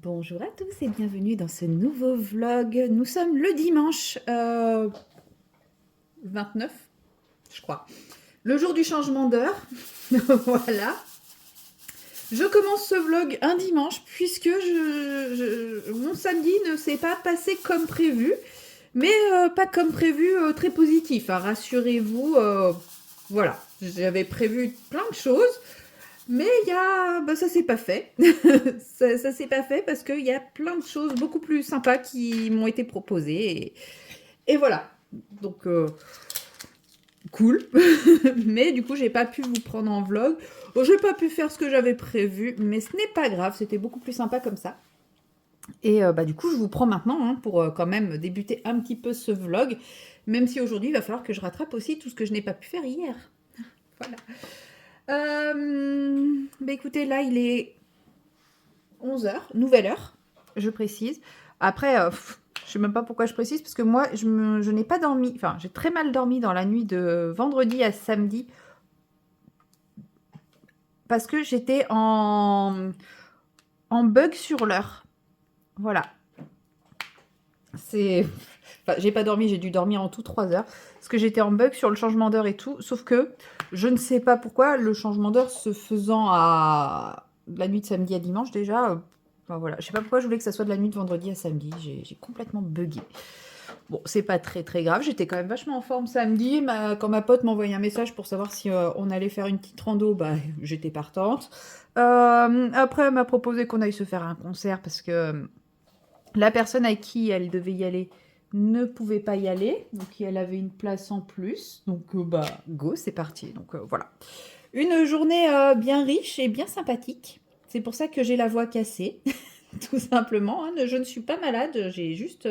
Bonjour à tous et bienvenue dans ce nouveau vlog. Nous sommes le dimanche 29, je crois. Le jour du changement d'heure. Voilà. Je commence ce vlog un dimanche puisque mon samedi ne s'est pas passé comme prévu. Mais pas comme prévu très positif, hein, rassurez-vous. Voilà, j'avais prévu plein de choses. Mais ça s'est pas fait. ça s'est pas fait parce qu'il y a plein de choses beaucoup plus sympas qui m'ont été proposées. Et voilà. Donc, cool. Mais du coup, j'ai pas pu vous prendre en vlog. J'ai pas pu faire ce que j'avais prévu. Mais ce n'est pas grave. C'était beaucoup plus sympa comme ça. Et du coup, je vous prends maintenant hein, pour quand même débuter un petit peu ce vlog. Même si aujourd'hui, il va falloir que je rattrape aussi tout ce que je n'ai pas pu faire hier. Voilà. Écoutez, là, il est 11 h, nouvelle heure, je précise. Après, je sais même pas pourquoi je précise, parce que moi, je n'ai pas dormi, enfin, j'ai très mal dormi dans la nuit de vendredi à samedi, parce que j'étais en bug sur l'heure. Voilà. Enfin, j'ai pas dormi, j'ai dû dormir en tout 3 heures, parce que j'étais en bug sur le changement d'heure et tout, sauf que je ne sais pas pourquoi, le changement d'heure se faisant à la nuit de samedi à dimanche déjà, enfin voilà, je sais pas pourquoi je voulais que ça soit de la nuit de vendredi à samedi, j'ai complètement bugué. Bon, c'est pas très très grave, j'étais quand même vachement en forme samedi, quand ma pote m'a envoyé un message pour savoir si on allait faire une petite rando, j'étais partante. Après, elle m'a proposé qu'on aille se faire un concert, parce que la personne à qui elle devait y aller ne pouvait pas y aller, donc elle avait une place en plus, donc go, c'est parti, donc voilà. Une journée bien riche et bien sympathique, c'est pour ça que j'ai la voix cassée, tout simplement, hein. Je ne suis pas malade, j'ai juste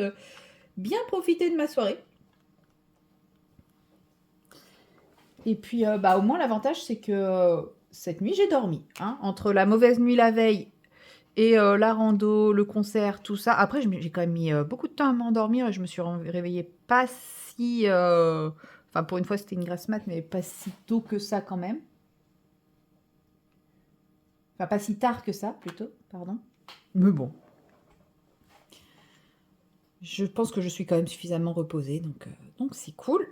bien profité de ma soirée. Et puis au moins l'avantage c'est que cette nuit j'ai dormi, hein, entre la mauvaise nuit la veille et la rando, le concert, tout ça. Après, j'ai quand même mis beaucoup de temps à m'endormir et je me suis réveillée pas si... Enfin, pour une fois, c'était une grasse mat, mais pas si tôt que ça quand même. Enfin, pas si tard que ça, plutôt, pardon. Mais bon. Je pense que je suis quand même suffisamment reposée, donc c'est cool.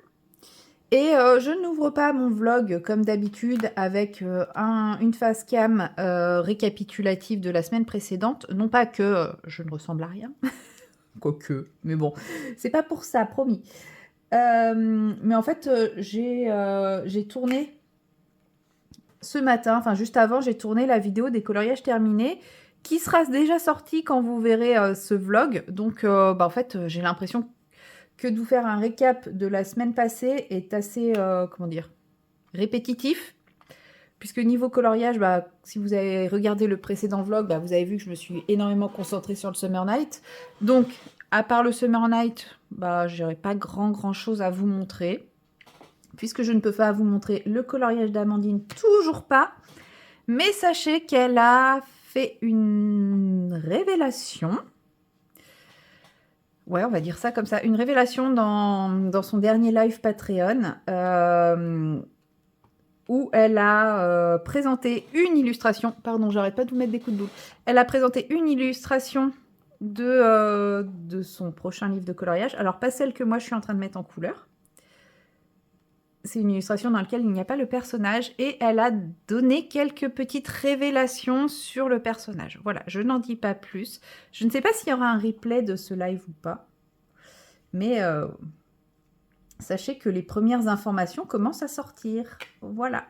Et je n'ouvre pas mon vlog comme d'habitude avec une face cam récapitulative de la semaine précédente. Non pas que je ne ressemble à rien, quoique, mais bon, c'est pas pour ça, promis. Mais en fait, j'ai tourné ce matin, enfin juste avant, j'ai tourné la vidéo des coloriages terminés qui sera déjà sortie quand vous verrez ce vlog. Donc, en fait, j'ai l'impression que de vous faire un récap de la semaine passée est assez, comment dire, répétitif. Puisque niveau coloriage, si vous avez regardé le précédent vlog, vous avez vu que je me suis énormément concentrée sur le Summer Night. Donc, à part le Summer Night, j'aurais pas grand chose à vous montrer. Puisque je ne peux pas vous montrer le coloriage d'Amandine, toujours pas. Mais sachez qu'elle a fait une révélation. Ouais, on va dire ça comme ça. Une révélation dans son dernier live Patreon. Où elle a présenté une illustration. Pardon, j'arrête pas de vous mettre des coups de boule. Elle a présenté une illustration de son prochain livre de coloriage. Alors, pas celle que moi je suis en train de mettre en couleur. C'est une illustration dans laquelle il n'y a pas le personnage et elle a donné quelques petites révélations sur le personnage. Voilà, je n'en dis pas plus. Je ne sais pas s'il y aura un replay de ce live ou pas. Mais sachez que les premières informations commencent à sortir. Voilà.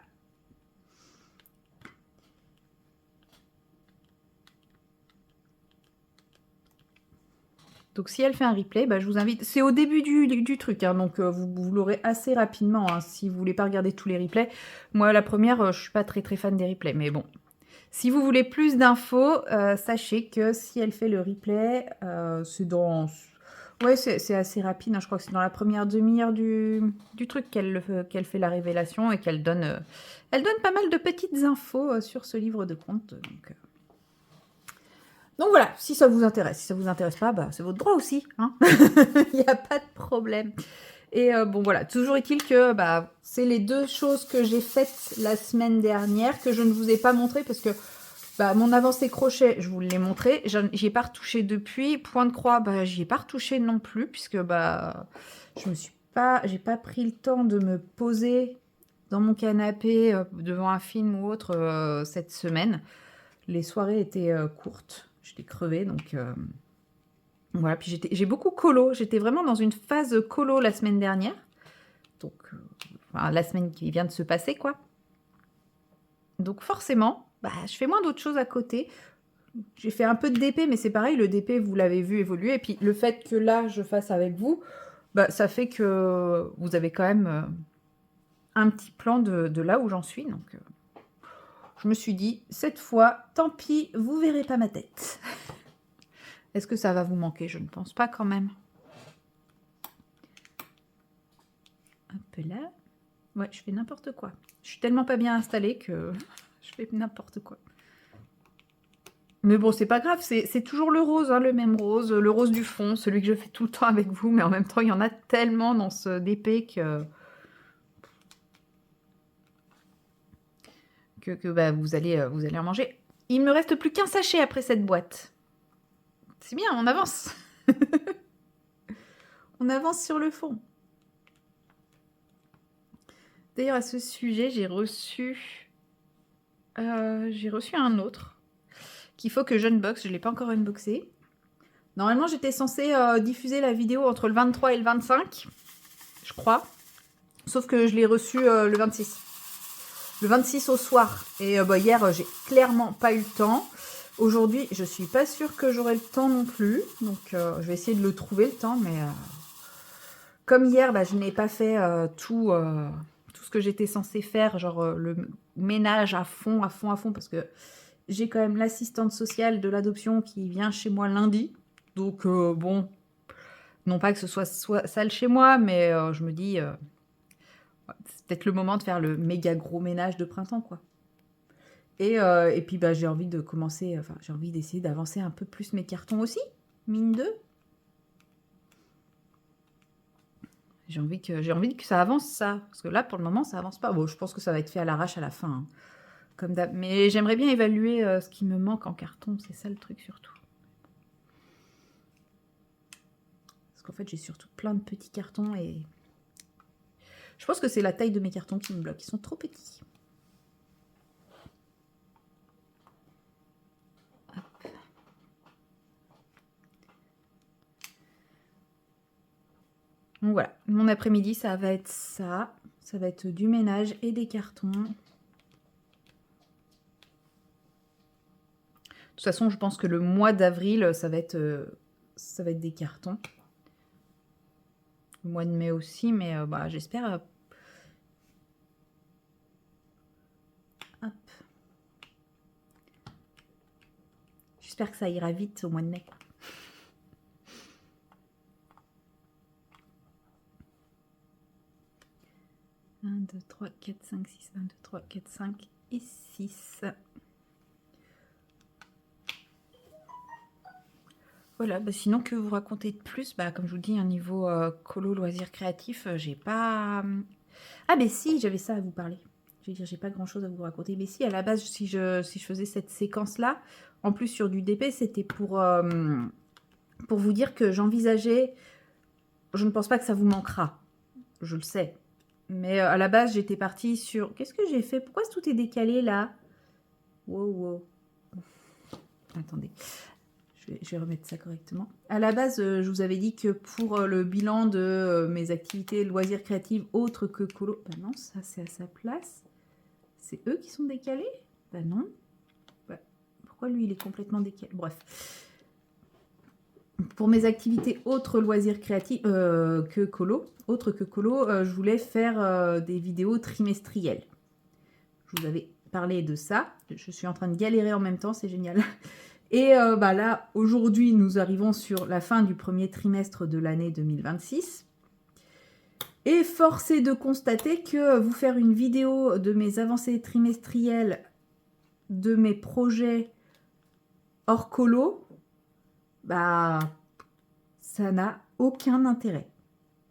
Donc, si elle fait un replay, je vous invite... C'est au début du truc, hein, donc vous l'aurez assez rapidement, hein, si vous voulez pas regarder tous les replays. Moi, la première, je suis pas très fan des replays, mais bon. Si vous voulez plus d'infos, sachez que si elle fait le replay, c'est dans... Ouais, c'est assez rapide, hein, je crois que c'est dans la première demi-heure du truc qu'elle fait la révélation et qu'elle donne... elle donne pas mal de petites infos sur ce livre de contes, donc voilà, si ça vous intéresse. Si ça vous intéresse pas, c'est votre droit aussi, hein. Il n'y a pas de problème. Et bon voilà, toujours est-il que c'est les deux choses que j'ai faites la semaine dernière que je ne vous ai pas montré parce que Bah, mon avancé crochet, je vous l'ai montré. J'y ai pas retouché depuis. Point de croix, bah, j'y ai pas retouché non plus, puisque bah, j'ai pas pris le temps de me poser dans mon canapé devant un film ou autre cette semaine. Les soirées étaient courtes. J'étais crevée, donc voilà. Puis j'ai beaucoup colo. J'étais vraiment dans une phase colo la semaine dernière. Donc, enfin, la semaine qui vient de se passer, quoi. Donc forcément, bah, je fais moins d'autres choses à côté. J'ai fait un peu de DP, mais c'est pareil, le DP, vous l'avez vu évoluer. Et puis le fait que là, je fasse avec vous, bah, ça fait que vous avez quand même un petit plan de là où j'en suis. Donc je me suis dit, cette fois, tant pis, vous verrez pas ma tête. Est-ce que ça va vous manquer? Je ne pense pas quand même. Hop là. Ouais, je fais n'importe quoi. Je suis tellement pas bien installée que je fais n'importe quoi. Mais bon, c'est pas grave, c'est toujours le rose, hein, le même rose, le rose du fond, celui que je fais tout le temps avec vous, mais en même temps, il y en a tellement dans ce DP que bah, vous allez en manger. Il me reste plus qu'un sachet après cette boîte. C'est bien, on avance. On avance sur le fond. D'ailleurs, à ce sujet, j'ai reçu un autre qu'il faut que j'unbox. Je ne l'ai pas encore unboxé. Normalement, j'étais censée diffuser la vidéo entre le 23 et le 25, je crois. Sauf que je l'ai reçu le 26. Le 26 au soir. Et bah, hier, j'ai clairement pas eu le temps. Aujourd'hui, je suis pas sûre que j'aurai le temps non plus. Donc, je vais essayer de le trouver le temps. Mais comme hier, bah, je n'ai pas fait tout ce que j'étais censée faire. Genre le ménage à fond, parce que j'ai quand même l'assistante sociale de l'adoption qui vient chez moi lundi. Donc, bon, non pas que ce soit sale chez moi, mais je me dis, c'est peut-être le moment de faire le méga gros ménage de printemps, quoi. Et puis, bah, j'ai envie de commencer, enfin, j'ai envie d'essayer d'avancer un peu plus mes cartons aussi, mine de. J'ai envie que ça avance, ça. Parce que là, pour le moment, ça avance pas. Bon, je pense que ça va être fait à l'arrache à la fin, hein, comme d'hab. Mais j'aimerais bien évaluer ce qui me manque en carton. C'est ça le truc, surtout. Parce qu'en fait, j'ai surtout plein de petits cartons et... Je pense que c'est la taille de mes cartons qui me bloque. Ils sont trop petits. Hop. Donc voilà, mon après-midi, ça va être ça. Ça va être du ménage et des cartons. De toute façon, je pense que le mois d'avril, ça va être des cartons. Le mois de mai aussi, mais bah, j'espère... Hop. J'espère que ça ira vite au mois de mai. 1, 2, 3, 4, 5, 6. 1, 2, 3, 4, 5 et 6. Voilà, bah sinon que vous raconter de plus, bah comme je vous dis, un niveau colo loisirs créatifs, j'ai pas... Ah mais si, j'avais ça à vous parler. Je veux dire, j'ai pas grand chose à vous raconter. Mais si, à la base, si je faisais cette séquence-là, en plus sur du DP, c'était pour vous dire que j'envisageais... Je ne pense pas que ça vous manquera. Je le sais. Mais à la base, j'étais partie sur... Qu'est-ce que j'ai fait? Pourquoi tout est décalé là? Wow, wow. Attendez. Je vais remettre ça correctement. À la base, je vous avais dit que pour le bilan de mes activités loisirs créatives autres que colo... Bah non, ça c'est à sa place. C'est eux qui sont décalés? Bah non. Bah, pourquoi lui il est complètement décalé? Bref. Pour mes activités autres loisirs créatifs que colo, je voulais faire des vidéos trimestrielles. Je vous avais parlé de ça. Je suis en train de galérer en même temps, c'est génial. Et bah là, aujourd'hui, nous arrivons sur la fin du premier trimestre de l'année 2026. Et force est de constater que vous faire une vidéo de mes avancées trimestrielles, de mes projets hors colo, bah, ça n'a aucun intérêt.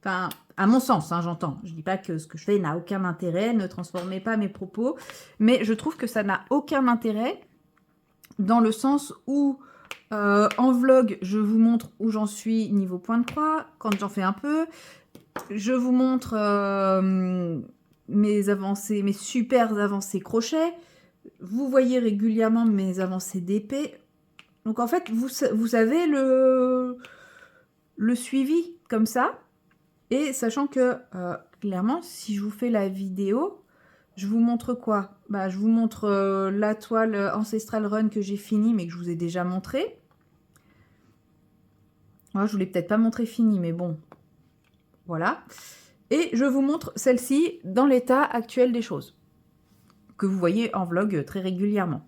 Enfin, à mon sens, hein, j'entends. Je ne dis pas que ce que je fais n'a aucun intérêt, ne transformez pas mes propos, mais je trouve que ça n'a aucun intérêt dans le sens où en vlog, je vous montre où j'en suis niveau point de croix, quand j'en fais un peu. Je vous montre mes avancées, mes super avancées crochet. Vous voyez régulièrement mes avancées d'épée. Donc en fait, vous avez le suivi comme ça. Et sachant que, clairement, si je vous fais la vidéo, je vous montre quoi? Bah, je vous montre la toile Ancestral Run que j'ai finie, mais que je vous ai déjà montré. Ouais, je voulais peut-être pas montrer fini, mais bon, voilà. Et je vous montre celle-ci dans l'état actuel des choses, que vous voyez en vlog très régulièrement.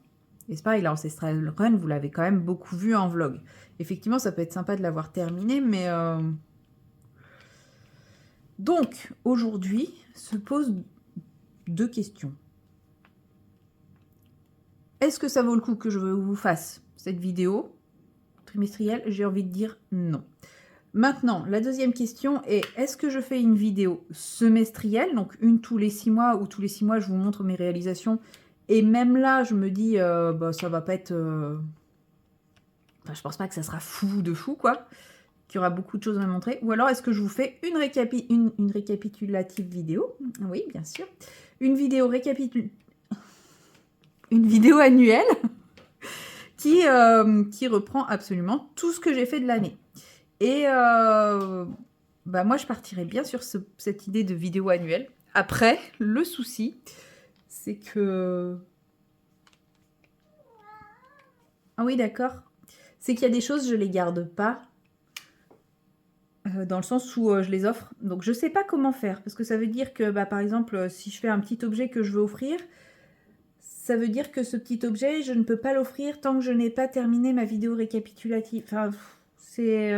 Et c'est pareil, la Ancestral Run, vous l'avez quand même beaucoup vu en vlog. Effectivement, ça peut être sympa de l'avoir terminé, mais... Donc, aujourd'hui, se posent 2 questions. Est-ce que ça vaut le coup que je vous fasse cette vidéo trimestrielle? J'ai envie de dire non. Maintenant, la deuxième question est, est-ce que je fais une vidéo semestrielle, donc une tous les 6 mois, ou tous les 6 mois, je vous montre mes réalisations, et même là, je me dis, bah, ça va pas être... Enfin, je pense pas que ça sera fou de fou, quoi, qu'il y aura beaucoup de choses à montrer. Ou alors, est-ce que je vous fais une récapitulative vidéo? Oui, bien sûr. Une vidéo une vidéo annuelle qui reprend absolument tout ce que j'ai fait de l'année. Et bah moi, je partirais bien sur cette idée de vidéo annuelle. Après, le souci, c'est que... Ah oui, d'accord. C'est qu'il y a des choses, je les garde pas. Dans le sens où je les offre. Donc, je sais pas comment faire. Parce que ça veut dire que, bah, par exemple, si je fais un petit objet que je veux offrir, ça veut dire que ce petit objet, je ne peux pas l'offrir tant que je n'ai pas terminé ma vidéo récapitulative. Enfin, c'est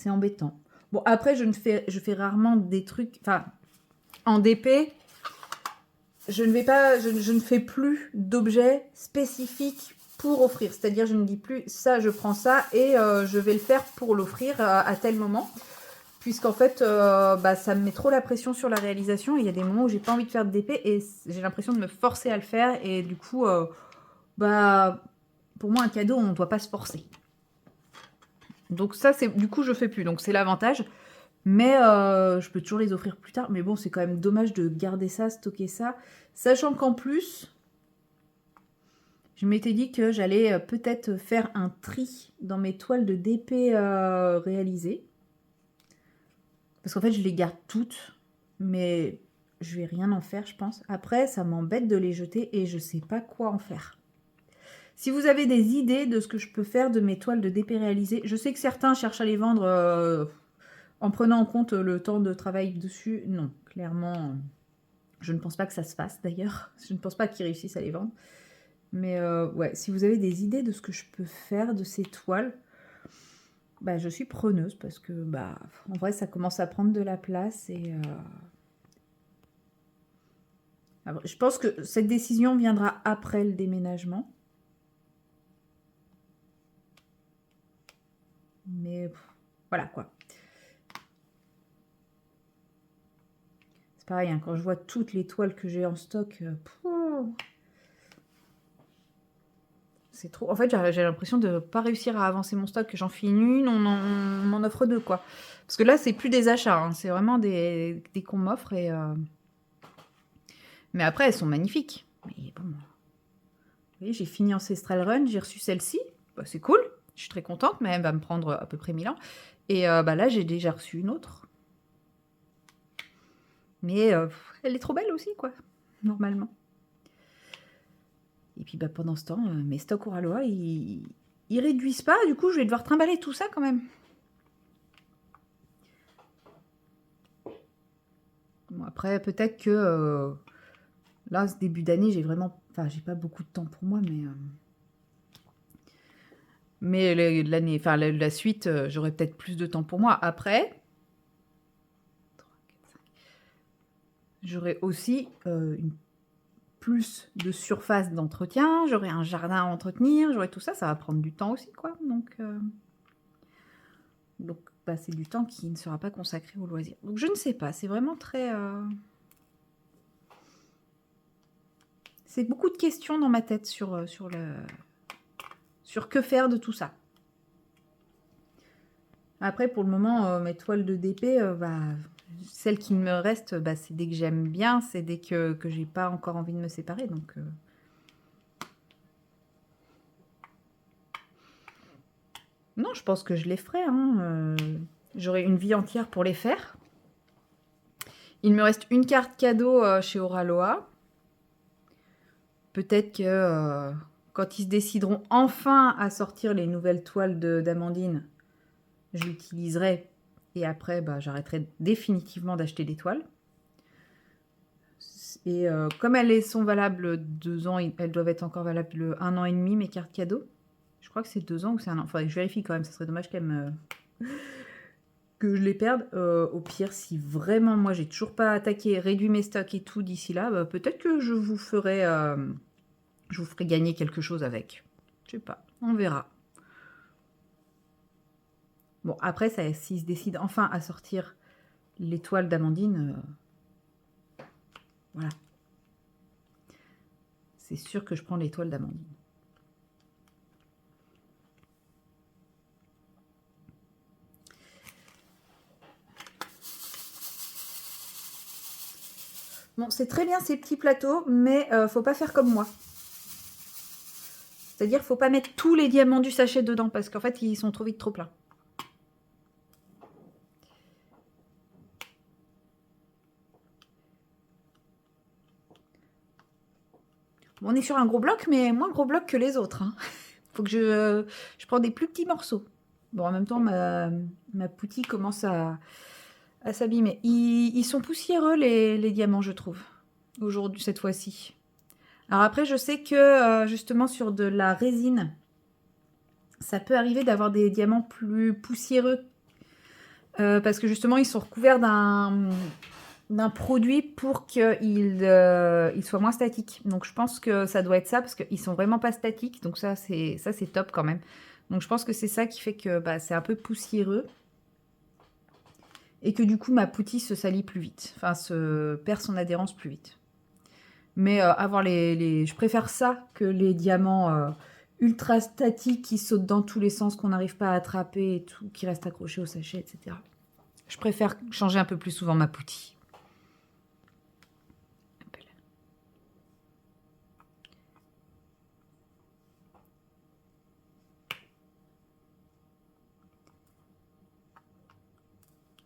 embêtant. Bon, après, je fais rarement des trucs... Enfin, en DP, je ne fais plus d'objets spécifiques pour offrir. C'est-à-dire, je ne dis plus ça, je prends ça et je vais le faire pour l'offrir à tel moment. Puisqu'en fait, bah, ça me met trop la pression sur la réalisation. Il y a des moments où j'ai pas envie de faire de DP et j'ai l'impression de me forcer à le faire. Et du coup, bah, pour moi, un cadeau, on ne doit pas se forcer. Donc ça, c'est du coup, je fais plus. Donc c'est l'avantage. Mais je peux toujours les offrir plus tard. Mais bon, c'est quand même dommage de garder ça, stocker ça. Sachant qu'en plus, je m'étais dit que j'allais peut-être faire un tri dans mes toiles de DP réalisées. Parce qu'en fait, je les garde toutes. Mais je vais rien en faire, je pense. Après, ça m'embête de les jeter et je sais pas quoi en faire. Si vous avez des idées de ce que je peux faire de mes toiles de DP réalisées, je sais que certains cherchent à les vendre en prenant en compte le temps de travail dessus. Non, clairement, je ne pense pas que ça se fasse d'ailleurs. Je ne pense pas qu'ils réussissent à les vendre. Mais ouais, si vous avez des idées de ce que je peux faire de ces toiles, bah, je suis preneuse parce que, bah, en vrai, ça commence à prendre de la place et... Alors, je pense que cette décision viendra après le déménagement. Mais voilà quoi. C'est pareil, hein, quand je vois toutes les toiles que j'ai en stock, c'est trop. En fait, j'ai l'impression de ne pas réussir à avancer mon stock. J'en finis une, on m'en offre 2, quoi. Parce que là, c'est plus des achats, hein, c'est vraiment des qu'on m'offre. Mais après, elles sont magnifiques. Mais bon. Vous voyez, j'ai fini Ancestral Run, j'ai reçu celle-ci. Bah, c'est cool, je suis très contente, mais elle va me prendre à peu près 1000 ans. Et bah, là, j'ai déjà reçu une autre. Mais elle est trop belle aussi, quoi, normalement. Et puis bah, pendant ce temps, mes stocks Oralois, ils réduisent pas. Du coup, je vais devoir trimballer tout ça quand même. Bon, après, peut-être que là, ce début d'année, j'ai vraiment... Enfin, j'ai pas beaucoup de temps pour moi, mais l'année, enfin la suite, j'aurai peut-être plus de temps pour moi. Après, j'aurai aussi plus de surface d'entretien, j'aurai un jardin à entretenir, j'aurai tout ça, ça va prendre du temps aussi, quoi. Donc bah, c'est du temps qui ne sera pas consacré au loisir. Donc je ne sais pas, c'est vraiment très... C'est beaucoup de questions dans ma tête sur que faire de tout ça. Après, pour le moment, mes toiles de DP, celles qui me restent, c'est dès que j'aime bien, c'est dès que j'ai pas encore envie de me séparer. Donc, non, je pense que je les ferai. Hein. J'aurai une vie entière pour les faire. Il me reste une carte cadeau chez Oraloa. Peut-être que quand ils se décideront enfin à sortir les nouvelles toiles d'Amandine, je l'utiliserai. Et après, j'arrêterai définitivement d'acheter des toiles. Et comme elles sont valables 2 ans, elles doivent être encore valables 1 an et demi, mes cartes cadeaux. Je crois que c'est 2 ans ou c'est 1 an. Faudrait que je vérifie quand même, ça serait dommage que je les perde. Au pire, si vraiment, moi, j'ai toujours pas attaqué, réduit mes stocks et tout d'ici là, peut-être que je vous ferai gagner quelque chose avec. Je sais pas, on verra. Bon, après, s'ils se décident enfin à sortir les toiles d'Amandine, voilà. C'est sûr que je prends les toiles d'Amandine. Bon, c'est très bien ces petits plateaux, mais faut pas faire comme moi. C'est-à-dire, faut pas mettre tous les diamants du sachet dedans, parce qu'en fait, ils sont trop vite trop pleins. Bon, on est sur un gros bloc, mais moins gros bloc que les autres. Hein. Faut que je prends des plus petits morceaux. Bon, en même temps, ma poutille commence à s'abîmer. Ils sont poussiéreux, les diamants, je trouve, aujourd'hui, cette fois-ci. Alors après, je sais que, justement, sur de la résine, ça peut arriver d'avoir des diamants plus poussiéreux, parce que, justement, ils sont recouverts d'un produit pour qu'il soit moins statique. Donc, je pense que ça doit être ça, parce qu'ils sont vraiment pas statiques. Donc, ça, c'est top quand même. Donc, je pense que c'est ça qui fait que c'est un peu poussiéreux. Et que du coup, ma poutille se salit plus vite. Enfin, se perd son adhérence plus vite. Mais avoir je préfère ça que les diamants ultra statiques qui sautent dans tous les sens, qu'on n'arrive pas à attraper et tout, qui restent accrochés au sachet, etc. Je préfère changer un peu plus souvent ma poutille.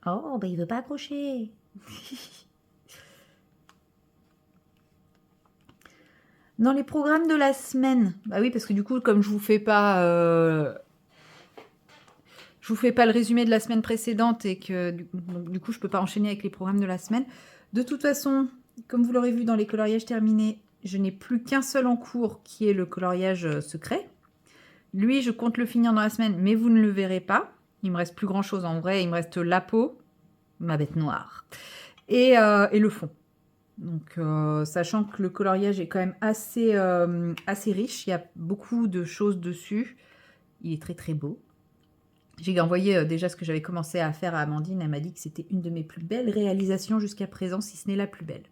Oh, il veut pas accrocher. Dans les programmes de la semaine, bah oui, parce que du coup, comme je vous fais pas le résumé de la semaine précédente et que du coup, je peux pas enchaîner avec les programmes de la semaine. De toute façon, comme vous l'aurez vu dans les coloriages terminés, je n'ai plus qu'un seul en cours qui est le coloriage secret. Lui, je compte le finir dans la semaine, mais vous ne le verrez pas. Il me reste plus grand chose en vrai. Il me reste la peau, ma bête noire, et le fond. Donc, sachant que le coloriage est quand même assez riche, il y a beaucoup de choses dessus. Il est très très beau. J'ai envoyé déjà ce que j'avais commencé à faire à Amandine. Elle m'a dit que c'était une de mes plus belles réalisations jusqu'à présent, si ce n'est la plus belle.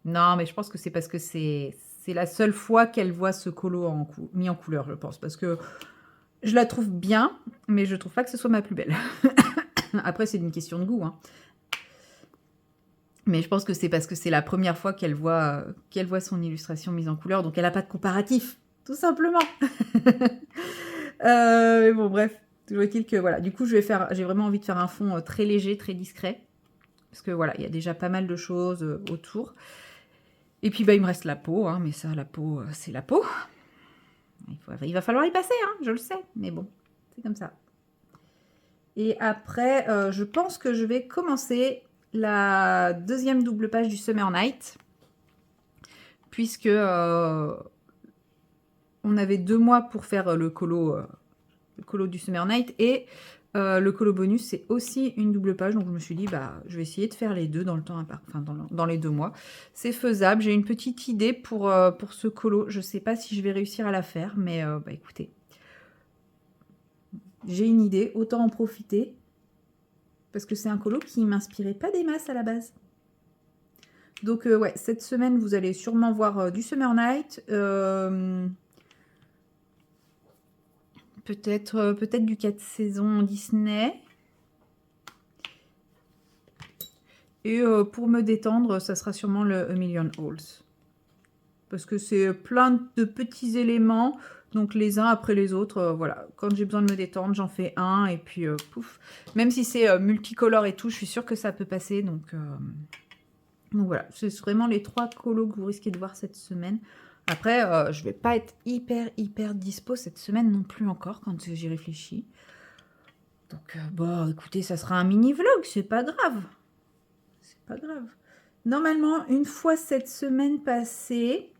Non, mais je pense que c'est parce que c'est la seule fois qu'elle voit ce colo mis en couleur, je pense. Parce que je la trouve bien, mais je trouve pas que ce soit ma plus belle. Après, c'est une question de goût. Hein. Mais je pense que c'est parce que c'est la première fois qu'elle voit son illustration mise en couleur. Donc, elle n'a pas de comparatif, tout simplement. Mais bon, bref. Toujours est-il que, voilà. Du coup, j'ai vraiment envie de faire un fond très léger, très discret. Parce que, voilà, il y a déjà pas mal de choses autour. Et puis, il me reste la peau, hein, mais ça, la peau, c'est la peau. Il va falloir y passer, hein, je le sais, mais bon, c'est comme ça. Et après, je pense que je vais commencer la deuxième double page du Summer Night, puisque on avait 2 mois pour faire le colo du Summer Night, et le colo bonus, c'est aussi une double page. Donc je me suis dit, je vais essayer de faire les deux dans le temps, enfin dans les 2 mois. C'est faisable. J'ai une petite idée pour ce colo. Je ne sais pas si je vais réussir à la faire, mais écoutez, j'ai une idée, autant en profiter. Parce que c'est un colo qui m'inspirait pas des masses à la base. Donc, ouais, cette semaine, vous allez sûrement voir du Summer Night. Peut-être du 4 saisons Disney. Et pour me détendre, ça sera sûrement le A Million Holes. Parce que c'est plein de petits éléments, donc les uns après les autres, voilà. Quand j'ai besoin de me détendre, j'en fais un, et puis pouf. Même si c'est multicolore et tout, je suis sûre que ça peut passer, donc voilà. C'est vraiment les 3 colos que vous risquez de voir cette semaine. Après, je vais pas être hyper dispo cette semaine non plus encore, quand j'y réfléchis. Donc, bon, écoutez, ça sera un mini-vlog, c'est pas grave. C'est pas grave. Normalement, une fois cette semaine passée,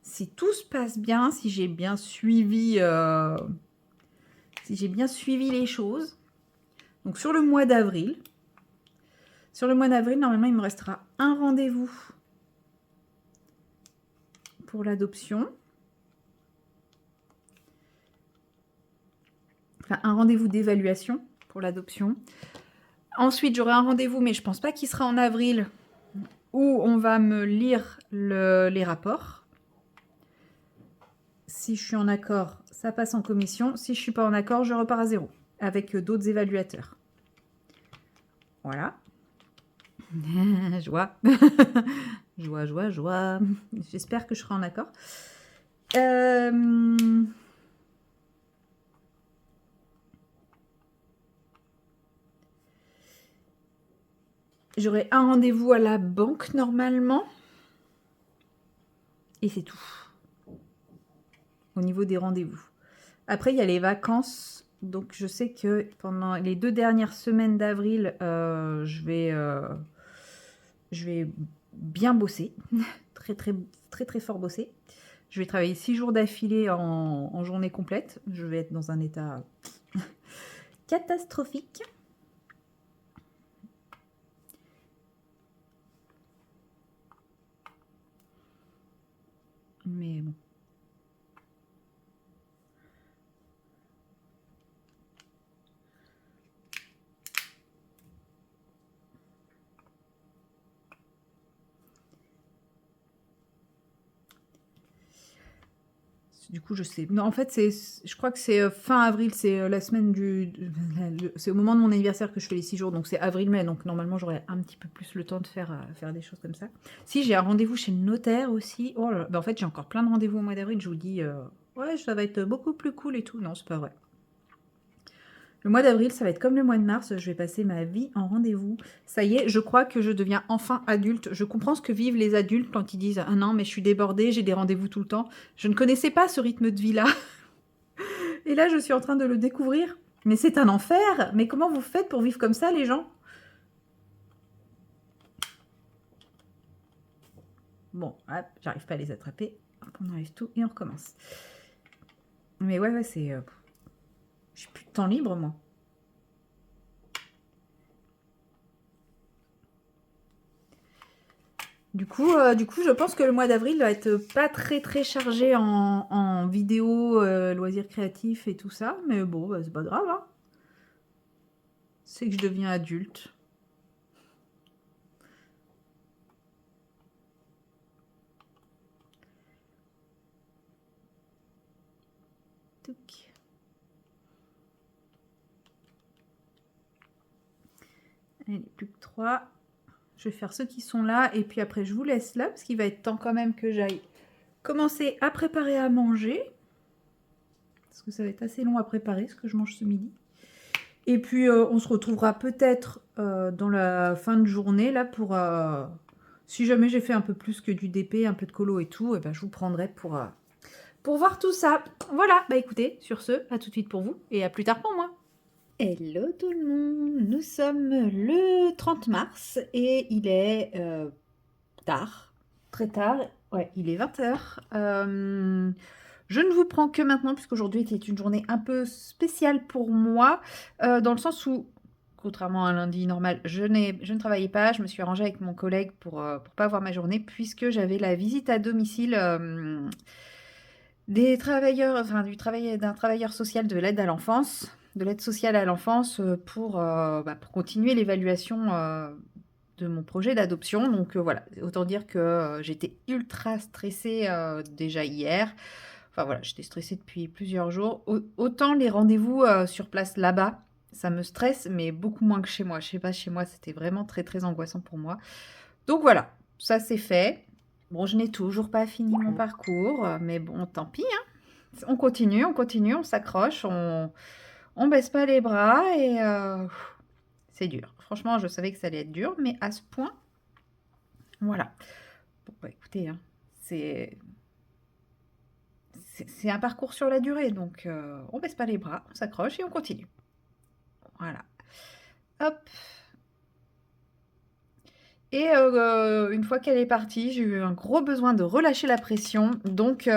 si tout se passe bien, si j'ai bien suivi les choses, donc sur le mois d'avril, normalement, il me restera un rendez-vous pour l'adoption. Enfin, un rendez-vous d'évaluation pour l'adoption. Ensuite, j'aurai un rendez-vous, mais je pense pas qu'il sera en avril, où on va me lire les rapports. Si je suis en accord, ça passe en commission. Si je suis pas en accord, je repars à 0 avec d'autres évaluateurs. Voilà. Joie. Joie. J'espère que je serai en accord. J'aurai un rendez-vous à la banque normalement. Et c'est tout. Au niveau des rendez-vous. Après, il y a les vacances. Donc, je sais que pendant les 2 dernières semaines d'avril, je vais bien bosser. très fort bosser. Je vais travailler 6 jours d'affilée en journée complète. Je vais être dans un état catastrophique. Mais bon. Du coup, je sais. Non, en fait, je crois que c'est fin avril, c'est la semaine c'est au moment de mon anniversaire que je fais les 6 jours, donc c'est avril-mai, donc normalement j'aurai un petit peu plus le temps de faire des choses comme ça. Si, j'ai un rendez-vous chez le notaire aussi. Oh là là. Ben, en fait, j'ai encore plein de rendez-vous au mois d'avril, je vous dis, ouais, ça va être beaucoup plus cool et tout. Non, c'est pas vrai. Le mois d'avril, ça va être comme le mois de mars, je vais passer ma vie en rendez-vous. Ça y est, je crois que je deviens enfin adulte. Je comprends ce que vivent les adultes quand ils disent « Ah non, mais je suis débordée, j'ai des rendez-vous tout le temps. » Je ne connaissais pas ce rythme de vie-là. Et là, je suis en train de le découvrir. Mais c'est un enfer. Mais comment vous faites pour vivre comme ça, les gens? Bon, hop, j'arrive pas à les attraper. Hop, on enlève tout et on recommence. Mais ouais, c'est... j'ai plus de temps libre, moi. Du coup, je pense que le mois d'avril va être pas très chargé en vidéo, loisirs créatifs et tout ça. Mais bon, bah, c'est pas grave, hein. C'est que je deviens adulte. Touc. Allez, plus que 3. Je vais faire ceux qui sont là. Et puis après, je vous laisse là, parce qu'il va être temps quand même que j'aille commencer à préparer à manger. Parce que ça va être assez long à préparer, ce que je mange ce midi. Et puis, on se retrouvera peut-être dans la fin de journée, là, pour... si jamais j'ai fait un peu plus que du DP, un peu de colo et tout, et ben, je vous prendrai pour voir tout ça. Voilà, bah écoutez, sur ce, à tout de suite pour vous, et à plus tard pour moi. Hello tout le monde, nous sommes le 30 mars, et il est tard, très tard, ouais, il est 20h. Je ne vous prends que maintenant, puisqu'aujourd'hui était une journée un peu spéciale pour moi, dans le sens où, contrairement à un lundi normal, je ne travaillais pas. Je me suis arrangée avec mon collègue pour pas avoir ma journée, puisque j'avais la visite à domicile des travailleurs, enfin d'un travailleur social de l'aide à l'enfance, de l'aide sociale à l'enfance, pour continuer l'évaluation de mon projet d'adoption. Donc voilà, autant dire que j'étais ultra stressée déjà hier. Enfin voilà, j'étais stressée depuis plusieurs jours. Autant les rendez-vous sur place là-bas, ça me stresse, mais beaucoup moins que chez moi. Je sais pas, chez moi, c'était vraiment très très angoissant pour moi. Donc voilà, ça c'est fait. Bon, je n'ai toujours pas fini mon parcours, mais bon, tant pis, hein. On continue, on s'accroche, on baisse pas les bras et c'est dur. Franchement, je savais que ça allait être dur, mais à ce point, voilà. Bon, bah, écoutez, hein, c'est c'est un parcours sur la durée, donc on baisse pas les bras, on s'accroche et on continue. Voilà. Hop. Et une fois qu'elle est partie, j'ai eu un gros besoin de relâcher la pression. Donc,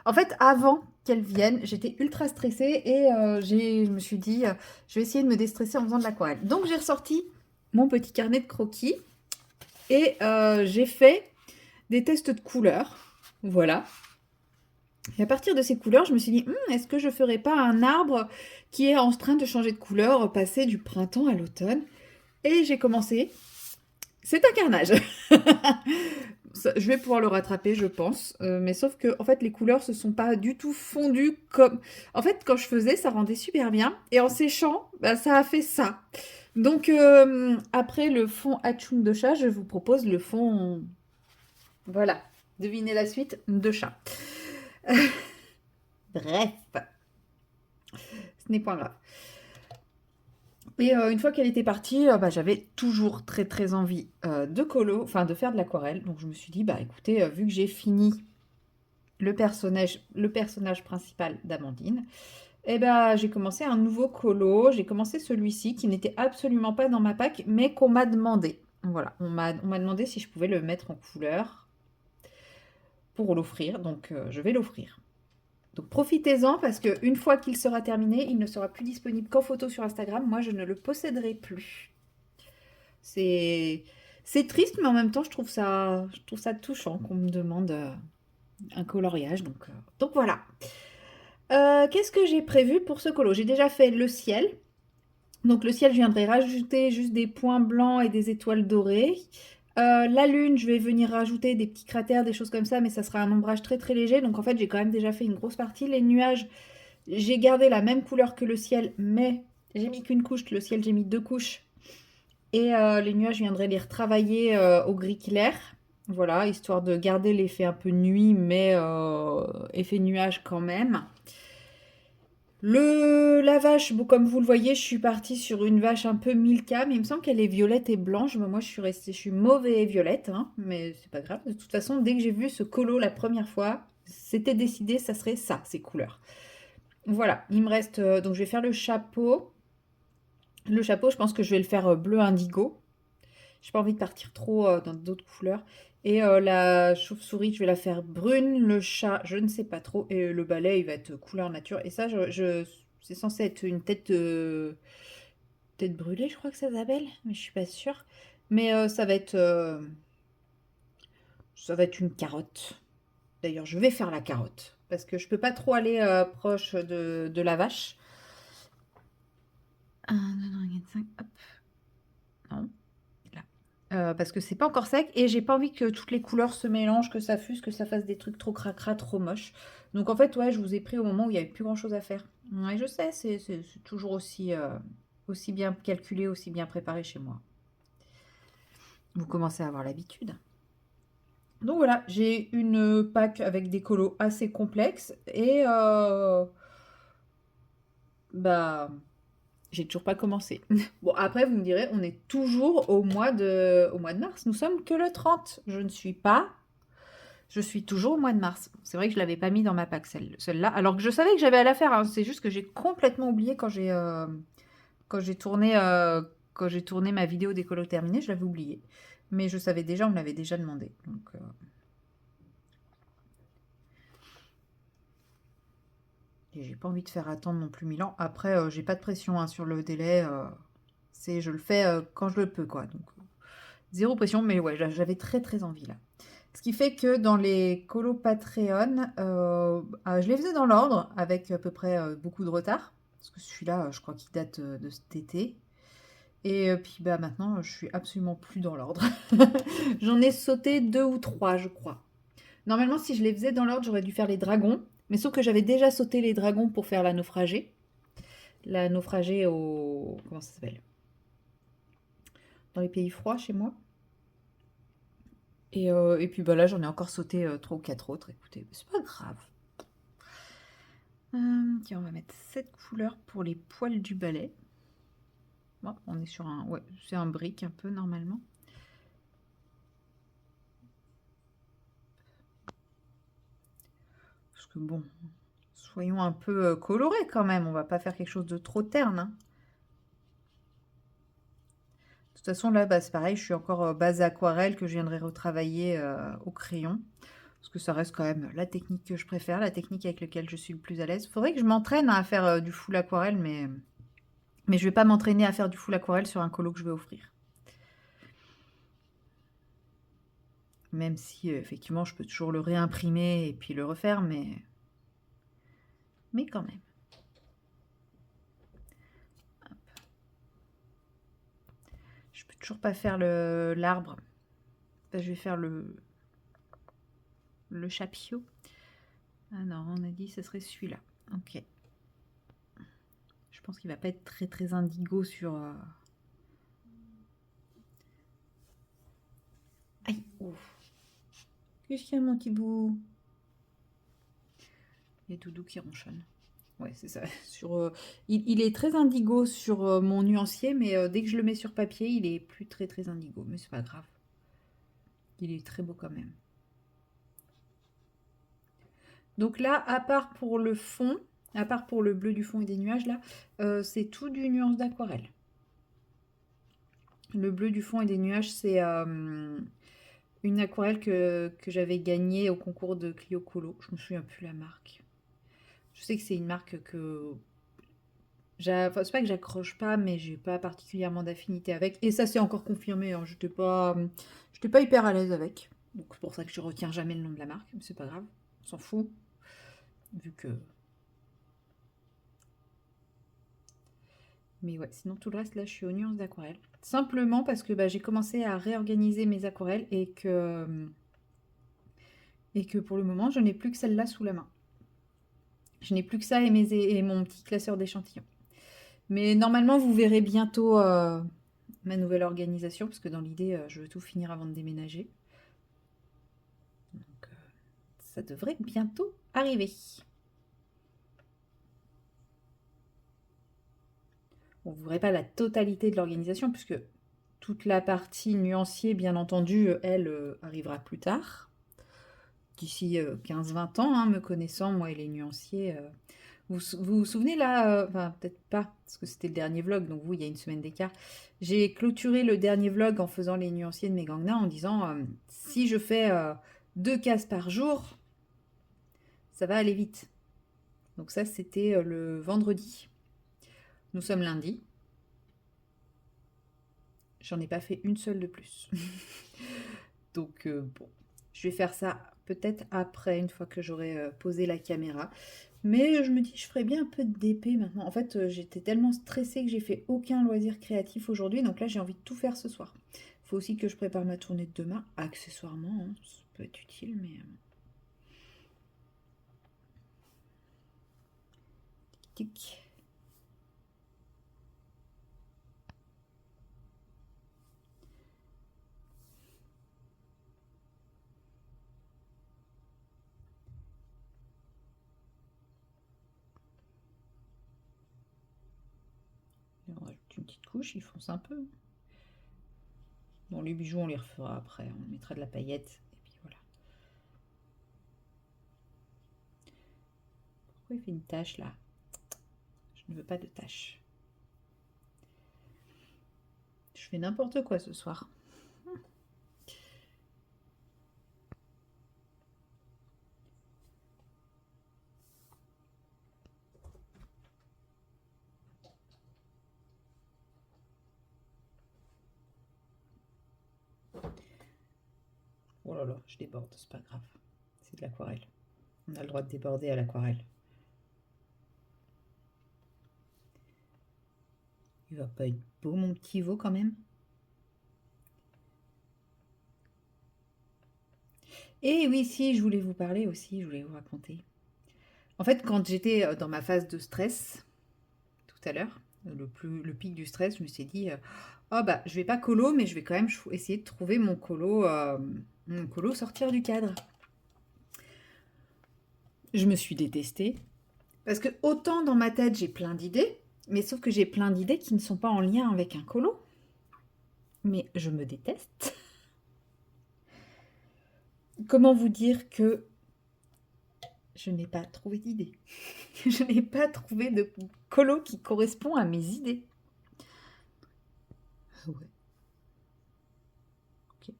en fait, avant qu'elle vienne, j'étais ultra stressée et je me suis dit, je vais essayer de me déstresser en faisant de l'aquarelle. Donc, j'ai ressorti mon petit carnet de croquis et j'ai fait des tests de couleurs. Voilà. Et à partir de ces couleurs, je me suis dit, est-ce que je ferais pas un arbre qui est en train de changer de couleur, passer du printemps à l'automne? Et j'ai commencé. C'est un carnage. Je vais pouvoir le rattraper, je pense. Mais sauf que, en fait, les couleurs se sont pas du tout fondues comme. En fait, quand je faisais, ça rendait super bien. Et en séchant, bah, ça a fait ça. Donc, après le fond Hatchoum de chat, je vous propose le fond. Voilà. Devinez la suite de chat. Bref. Ce n'est pas grave. Et une fois qu'elle était partie, bah, j'avais toujours très très envie de colo, enfin de faire de l'aquarelle. Donc je me suis dit, bah écoutez, vu que j'ai fini le personnage principal d'Amandine, et ben j'ai commencé un nouveau colo. J'ai commencé celui-ci qui n'était absolument pas dans ma pack, mais qu'on m'a demandé. Voilà, on m'a demandé si je pouvais le mettre en couleur pour l'offrir, donc je vais l'offrir. Donc profitez-en parce qu'une fois qu'il sera terminé, il ne sera plus disponible qu'en photo sur Instagram. Moi, je ne le posséderai plus. C'est triste, mais en même temps, je trouve ça touchant qu'on me demande un coloriage. Donc voilà. Qu'est-ce que j'ai prévu pour ce colo? J'ai déjà fait le ciel. Donc le ciel, je viendrai rajouter juste des points blancs et des étoiles dorées. La lune, je vais venir rajouter des petits cratères, des choses comme ça, mais ça sera un ombrage très très léger. Donc en fait, j'ai quand même déjà fait une grosse partie. Les nuages, j'ai gardé la même couleur que le ciel, mais j'ai mis qu'une couche. Le ciel, j'ai mis 2 couches. Et les nuages, je viendrai les retravailler au gris clair. Voilà, histoire de garder l'effet un peu nuit, mais effet nuage quand même. La vache, bon, comme vous le voyez, je suis partie sur une vache un peu Milka, mais il me semble qu'elle est violette et blanche. Moi, je suis mauvais violette, hein, mais c'est pas grave. De toute façon, dès que j'ai vu ce colo la première fois, c'était décidé, ça serait ça, ces couleurs. Voilà, il me reste. Donc, je vais faire le chapeau. Le chapeau, je pense que je vais le faire bleu indigo. J'ai pas envie de partir trop dans d'autres couleurs. Et la chauve-souris, je vais la faire brune. Le chat, je ne sais pas trop. Et le balai, il va être couleur nature. Et ça, c'est censé être une tête brûlée, je crois que ça s'appelle. Mais je suis pas sûre. Mais ça va être une carotte. D'ailleurs, je vais faire la carotte. Parce que je peux pas trop aller proche de la vache. 1, 2, 3, 4, 5, hop. Non. Parce que c'est pas encore sec et j'ai pas envie que toutes les couleurs se mélangent, que ça fuse, que ça fasse des trucs trop cracra, trop moches. Donc en fait, ouais, je vous ai pris au moment où il n'y avait plus grand chose à faire. Ouais, je sais, c'est toujours aussi bien calculé, aussi bien préparé chez moi. Vous commencez à avoir l'habitude. Donc voilà, j'ai une pack avec des colos assez complexes et bah j'ai toujours pas commencé. Bon, après, vous me direz, on est toujours au mois de mars. Nous sommes que le 30. Je suis toujours au mois de mars. C'est vrai que je ne l'avais pas mis dans ma pack, celle-là. Alors que je savais que j'avais à la faire, hein. C'est juste que j'ai complètement oublié quand j'ai tourné, ma vidéo d'écolo terminée. Je l'avais oublié. Mais je savais déjà, on me l'avait déjà demandé. Donc, et j'ai pas envie de faire attendre non plus 1000 ans. Après, j'ai pas de pression hein, sur le délai. Je le fais quand je le peux, quoi. Donc, zéro pression, mais ouais, j'avais très très envie là. Ce qui fait que dans les colos Patreon, je les faisais dans l'ordre, avec à peu près beaucoup de retard. Parce que celui-là, je crois qu'il date de cet été. Et puis bah maintenant, je suis absolument plus dans l'ordre. J'en ai sauté 2 ou 3, je crois. Normalement, si je les faisais dans l'ordre, j'aurais dû faire les dragons. Mais sauf que j'avais déjà sauté les dragons pour faire la naufragée. La naufragée au... Comment ça s'appelle? Dans les pays froids, chez moi. Et puis bah là, j'en ai encore sauté 3 ou 4 autres. Écoutez, c'est pas grave. Tiens, on va mettre cette couleur pour les poils du balai. Bon, on est sur un... Ouais, c'est un brick un peu, normalement. Parce que bon, soyons un peu colorés quand même. On va pas faire quelque chose de trop terne, hein. De toute façon, là, bah, c'est pareil, je suis encore base aquarelle que je viendrai retravailler au crayon. Parce que ça reste quand même la technique que je préfère, la technique avec laquelle je suis le plus à l'aise. Faudrait que je m'entraîne à faire du full aquarelle, mais je vais pas m'entraîner à faire du full aquarelle sur un colo que je vais offrir. Même si, effectivement, je peux toujours le réimprimer et puis le refaire, mais quand même. Hop. Je peux toujours pas faire l'arbre. Je vais faire le chapiteau. Ah non, on a dit que ce serait celui-là. Ok. Je pense qu'il va pas être très très indigo sur... Aïe, ouf. Qu'est-ce qu'il y a, mon petit bout? Il y a Doudou qui ronchonne. Ouais, c'est ça. Il est très indigo sur mon nuancier, mais dès que je le mets sur papier, il est plus très très indigo. Mais c'est pas grave. Il est très beau quand même. Donc là, à part pour le fond, à part pour le bleu du fond et des nuages, là, c'est tout du nuance d'aquarelle. Le bleu du fond et des nuages, c'est une aquarelle que j'avais gagnée au concours de Clio Colo. Je me souviens plus la marque. Je sais que c'est une marque que... Enfin, c'est pas que j'accroche pas, mais j'ai pas particulièrement d'affinité avec. Et ça s'est encore confirmé, hein. J'étais pas hyper à l'aise avec. Donc c'est pour ça que je retiens jamais le nom de la marque. Mais c'est pas grave, on s'en fout. Vu que... Mais ouais, sinon tout le reste, là, je suis aux nuances d'aquarelle. Simplement parce que bah, j'ai commencé à réorganiser mes aquarelles et que pour le moment, je n'ai plus que celle-là sous la main. Je n'ai plus que ça et mon petit classeur d'échantillons. Mais normalement, vous verrez bientôt ma nouvelle organisation, parce que dans l'idée, je veux tout finir avant de déménager. Donc, ça devrait bientôt arriver. Bon, vous ne verrez pas la totalité de l'organisation, puisque toute la partie nuancier, bien entendu, elle arrivera plus tard. D'ici 15-20 ans, hein, me connaissant, moi et les nuanciers. Vous vous souvenez là, enfin peut-être pas, parce que c'était le dernier vlog, donc vous, il y a une semaine d'écart. J'ai clôturé le dernier vlog en faisant les nuanciers de mes gangnams en disant si je fais 2 cases par jour, ça va aller vite. Donc ça, c'était le vendredi. Nous sommes lundi. J'en ai pas fait une seule de plus. Donc bon, je vais faire ça peut-être après, une fois que j'aurai posé la caméra. Mais je me dis, je ferais bien un peu de DP maintenant. En fait, j'étais tellement stressée que j'ai fait aucun loisir créatif aujourd'hui. Donc là, j'ai envie de tout faire ce soir. Il faut aussi que je prépare ma tournée de demain, accessoirement, hein. Ça peut être utile, mais... Tic. Et on rajoute une petite couche, il fonce un peu. Bon, les bijoux, on les refera après. On mettra de la paillette. Et puis voilà. Pourquoi il fait une tache là? Je ne veux pas de tache. Je fais n'importe quoi ce soir. Oh là là, je déborde, c'est pas grave. C'est de l'aquarelle. On a le droit de déborder à l'aquarelle. Il va pas être beau, mon petit veau, quand même. Et oui, si, je voulais vous parler aussi, je voulais vous raconter. En fait, quand j'étais dans ma phase de stress, tout à l'heure, le pic du stress, je me suis dit, oh bah, je vais pas colo, mais je vais quand même essayer de trouver mon colo sortir du cadre. Je me suis détestée. Parce que autant dans ma tête, j'ai plein d'idées, mais sauf que j'ai plein d'idées qui ne sont pas en lien avec un colo. Mais je me déteste. Comment vous dire que je n'ai pas trouvé d'idée. Je n'ai pas trouvé de colo qui correspond à mes idées. Ouais. Ok.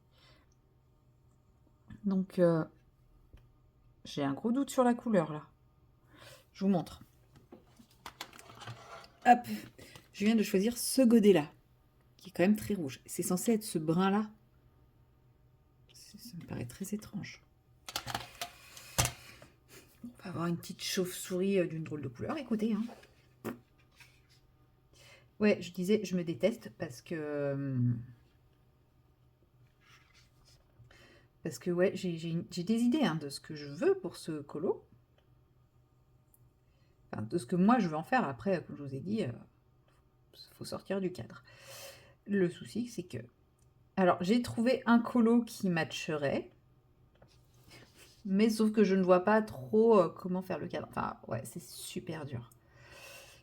Donc, j'ai un gros doute sur la couleur, là. Je vous montre. Hop. Je viens de choisir ce godet-là, qui est quand même très rouge. C'est censé être ce brun-là. Ça me paraît très étrange. On va avoir une petite chauve-souris d'une drôle de couleur, écoutez. Hein. Ouais, je disais, je me déteste parce que... ouais, j'ai des idées hein, de ce que je veux pour ce colo. Enfin, de ce que moi je veux en faire. Après, comme je vous ai dit, faut sortir du cadre. Le souci, c'est que... Alors, j'ai trouvé un colo qui matcherait. Mais sauf que je ne vois pas trop comment faire le cadre. Enfin, ouais, c'est super dur.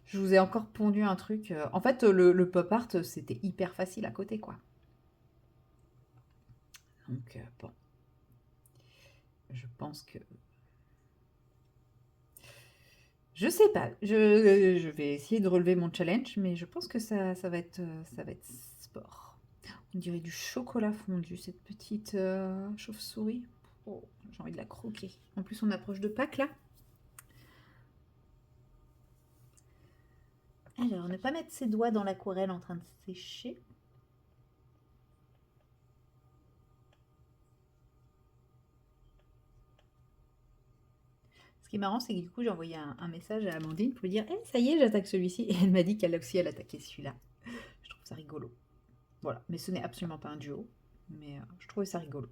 Je vous ai encore pondu un truc. En fait, le pop art, c'était hyper facile à côté, quoi. Donc, bon. Je pense que... Je sais pas. Je vais essayer de relever mon challenge, mais je pense que ça va être sport. On dirait du chocolat fondu, cette petite chauve-souris. Oh, j'ai envie de la croquer. En plus, on approche de Pâques, là. Alors, ne pas mettre ses doigts dans l'aquarelle en train de sécher. Ce qui est marrant, c'est que du coup, j'ai envoyé un message à Amandine pour lui dire hey, ça y est, j'attaque celui-ci. Et elle m'a dit qu'elle aussi, elle attaquait celui-là. Je trouve ça rigolo. Voilà, mais ce n'est absolument pas un duo. Mais je trouvais ça rigolo.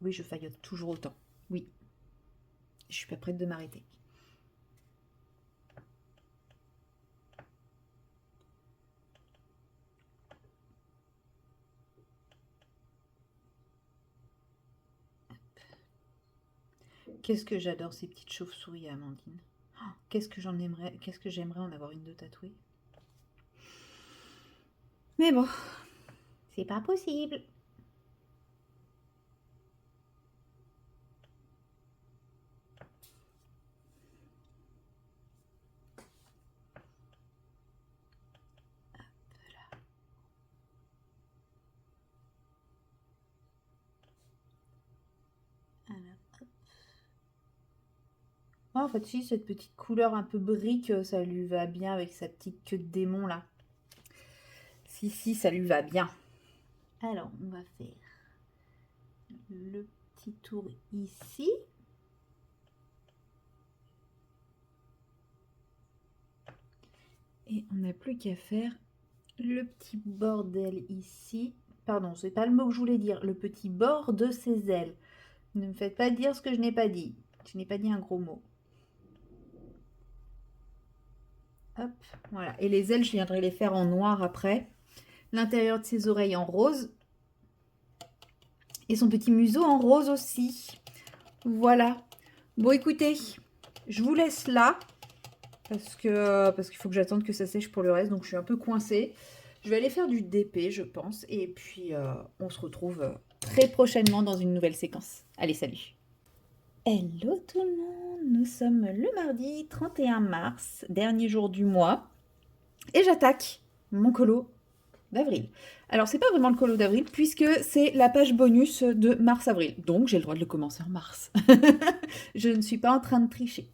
Oui, je faillote toujours autant. Oui. Je suis pas prête de m'arrêter. Qu'est-ce que j'adore ces petites chauves-souris, Amandine. Oh, qu'est-ce que j'aimerais en avoir une de tatouée. Mais bon, c'est pas possible. Oh, en fait, si, cette petite couleur un peu brique, ça lui va bien avec sa petite queue de démon, là. Si, ça lui va bien. Alors, on va faire le petit tour ici. Et on n'a plus qu'à faire le petit bordel ici. Pardon, c'est pas le mot que je voulais dire. Le petit bord de ses ailes. Ne me faites pas dire ce que je n'ai pas dit. Je n'ai pas dit un gros mot. Hop, voilà. Et les ailes, je viendrai les faire en noir après. L'intérieur de ses oreilles en rose. Et son petit museau en rose aussi. Voilà. Bon, écoutez, je vous laisse là. Parce qu'il faut que j'attende que ça sèche pour le reste. Donc, je suis un peu coincée. Je vais aller faire du DP, je pense. Et puis, on se retrouve très prochainement dans une nouvelle séquence. Allez, salut. Hello tout le monde. Nous sommes le mardi 31 mars, dernier jour du mois. Et j'attaque mon colo d'avril. Alors, c'est pas vraiment le colo d'avril, puisque c'est la page bonus de mars-avril. Donc, j'ai le droit de le commencer en mars. Je ne suis pas en train de tricher.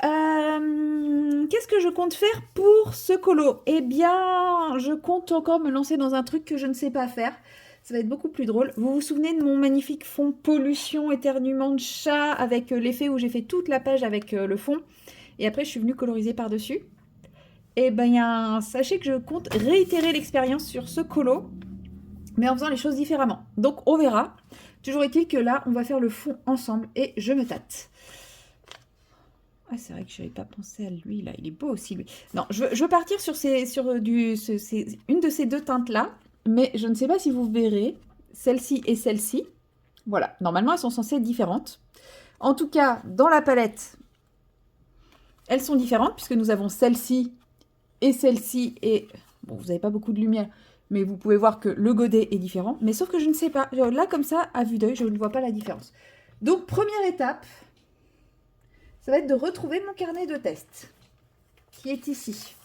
Qu'est-ce que je compte faire pour ce colo? Eh bien, je compte encore me lancer dans un truc que je ne sais pas faire. Ça va être beaucoup plus drôle. Vous vous souvenez de mon magnifique fond pollution, éternuement de chat avec l'effet où j'ai fait toute la page avec le fond et après je suis venue coloriser par-dessus. Et ben, sachez que je compte réitérer l'expérience sur ce colo, mais en faisant les choses différemment. Donc on verra. Toujours est-il que là, on va faire le fond ensemble et je me tâte. Ah, c'est vrai que je n'avais pas pensé à lui, là. Il est beau aussi, lui. Non, je veux partir sur, une de ces deux teintes-là, mais je ne sais pas si vous verrez celle-ci et celle-ci. Voilà, normalement, elles sont censées être différentes. En tout cas, dans la palette, elles sont différentes, puisque nous avons celle-ci et celle-ci. Et bon, vous n'avez pas beaucoup de lumière, mais vous pouvez voir que le godet est différent. Mais sauf que je ne sais pas. Là, comme ça, à vue d'œil, je ne vois pas la différence. Donc, première étape, ça va être de retrouver mon carnet de test, qui est ici.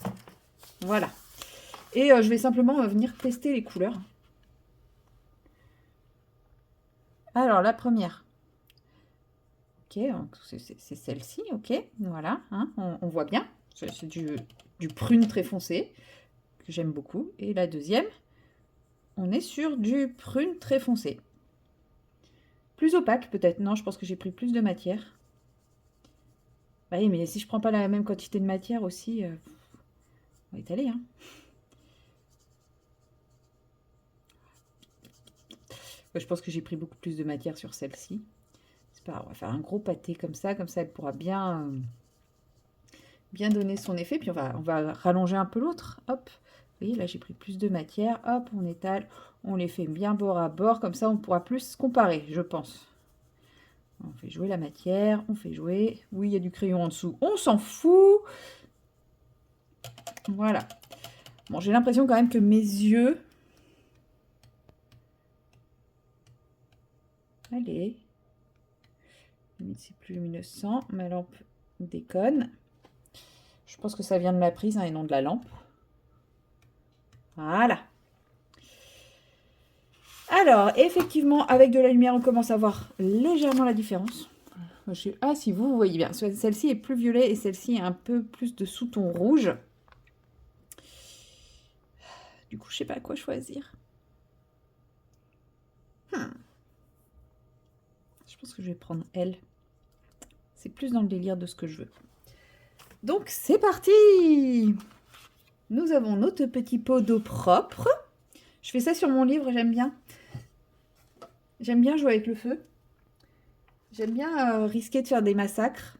Voilà. Et je vais simplement venir tester les couleurs. Alors, la première. Ok, c'est celle-ci, ok. Voilà, hein, on voit bien. C'est du prune très foncé, que j'aime beaucoup. Et la deuxième, on est sur du prune très foncé. Plus opaque peut-être. Non, je pense que j'ai pris plus de matière. Bah oui, mais si je prends pas la même quantité de matière aussi, on va étaler, hein. Je pense que j'ai pris beaucoup plus de matière sur celle-ci. C'est pas grave, on va faire un gros pâté comme ça elle pourra bien, bien donner son effet. Puis on va rallonger un peu l'autre. Hop, vous voyez, là j'ai pris plus de matière. Hop, on étale, on les fait bien bord à bord. Comme ça, on pourra plus comparer, je pense. On fait jouer la matière, on fait jouer. Oui, il y a du crayon en dessous, on s'en fout. Voilà. Bon, j'ai l'impression quand même que mes yeux... Allez. C'est plus luminescent. Ma lampe déconne. Je pense que ça vient de ma prise, hein, et non de la lampe. Voilà. Alors, effectivement, avec de la lumière, on commence à voir légèrement la différence. Ah, si vous voyez bien. Celle-ci est plus violet et celle-ci est un peu plus de sous-ton rouge. Du coup, je sais pas quoi choisir. Je pense que je vais prendre elle. C'est plus dans le délire de ce que je veux. Donc, c'est parti! Nous avons notre petit pot d'eau propre. Je fais ça sur mon livre, j'aime bien. J'aime bien jouer avec le feu. J'aime bien risquer de faire des massacres.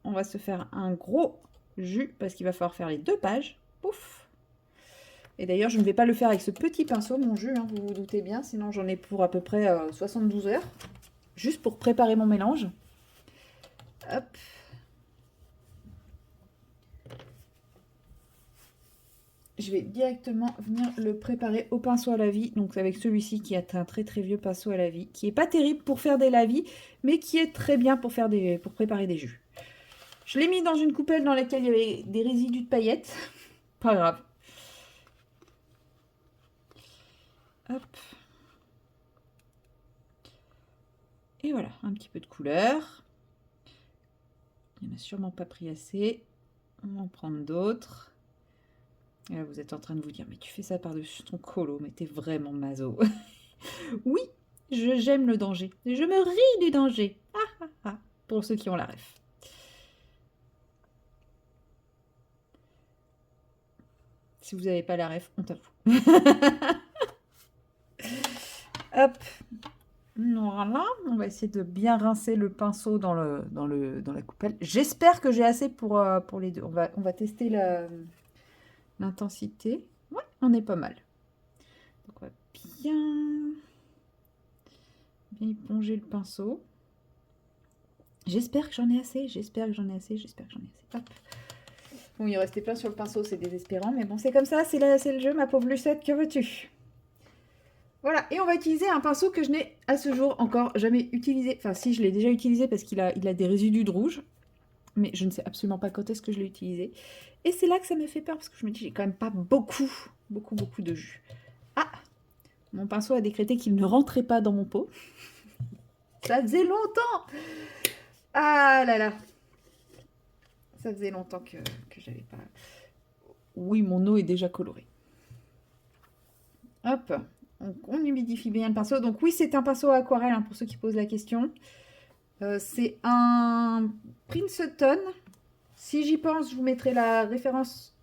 On va se faire un gros jus parce qu'il va falloir faire les 2 pages. Pouf! Et d'ailleurs, je ne vais pas le faire avec ce petit pinceau, mon jus, hein, vous vous doutez bien. Sinon, j'en ai pour à peu près 72 heures. Juste pour préparer mon mélange. Hop! Je vais directement venir le préparer au pinceau à la vie. Donc avec celui-ci qui est un très très vieux pinceau à la vie. Qui est pas terrible pour faire des lavis, mais qui est très bien pour préparer des jus. Je l'ai mis dans une coupelle dans laquelle il y avait des résidus de paillettes. Pas grave. Hop. Et voilà, un petit peu de couleur. Il n'y en a sûrement pas pris assez. On va en prendre d'autres. Et là, vous êtes en train de vous dire, mais tu fais ça par-dessus ton colo, mais t'es vraiment maso. Oui, j'aime le danger. Je me ris du danger. Ah, ah, ah, pour ceux qui ont la ref. Si vous n'avez pas la ref, on t'avoue. Hop. Voilà, on va essayer de bien rincer le pinceau dans la coupelle. J'espère que j'ai assez pour les deux. On va tester l'intensité. Ouais, on est pas mal. Donc on va bien éponger le pinceau. J'espère que j'en ai assez. Hop. Bon, il restait plein sur le pinceau, c'est désespérant. Mais bon, c'est comme ça, c'est le jeu, ma pauvre Lucette, que veux-tu? Voilà, et on va utiliser un pinceau que je n'ai à ce jour encore jamais utilisé. Enfin, si, je l'ai déjà utilisé parce qu'il a des résidus de rouge. Mais je ne sais absolument pas quand est-ce que je l'ai utilisé. Et c'est là que ça me fait peur parce que je me dis, j'ai quand même pas beaucoup de jus. Ah! Mon pinceau a décrété qu'il ne rentrait pas dans mon pot. Ça faisait longtemps! Ah là là! Ça faisait longtemps que j'avais pas... Oui, mon eau est déjà colorée. Hop! On humidifie bien le pinceau. Donc oui, c'est un pinceau à aquarelle, hein, pour ceux qui posent la question. C'est un Princeton. Si j'y pense, je vous mettrai la référence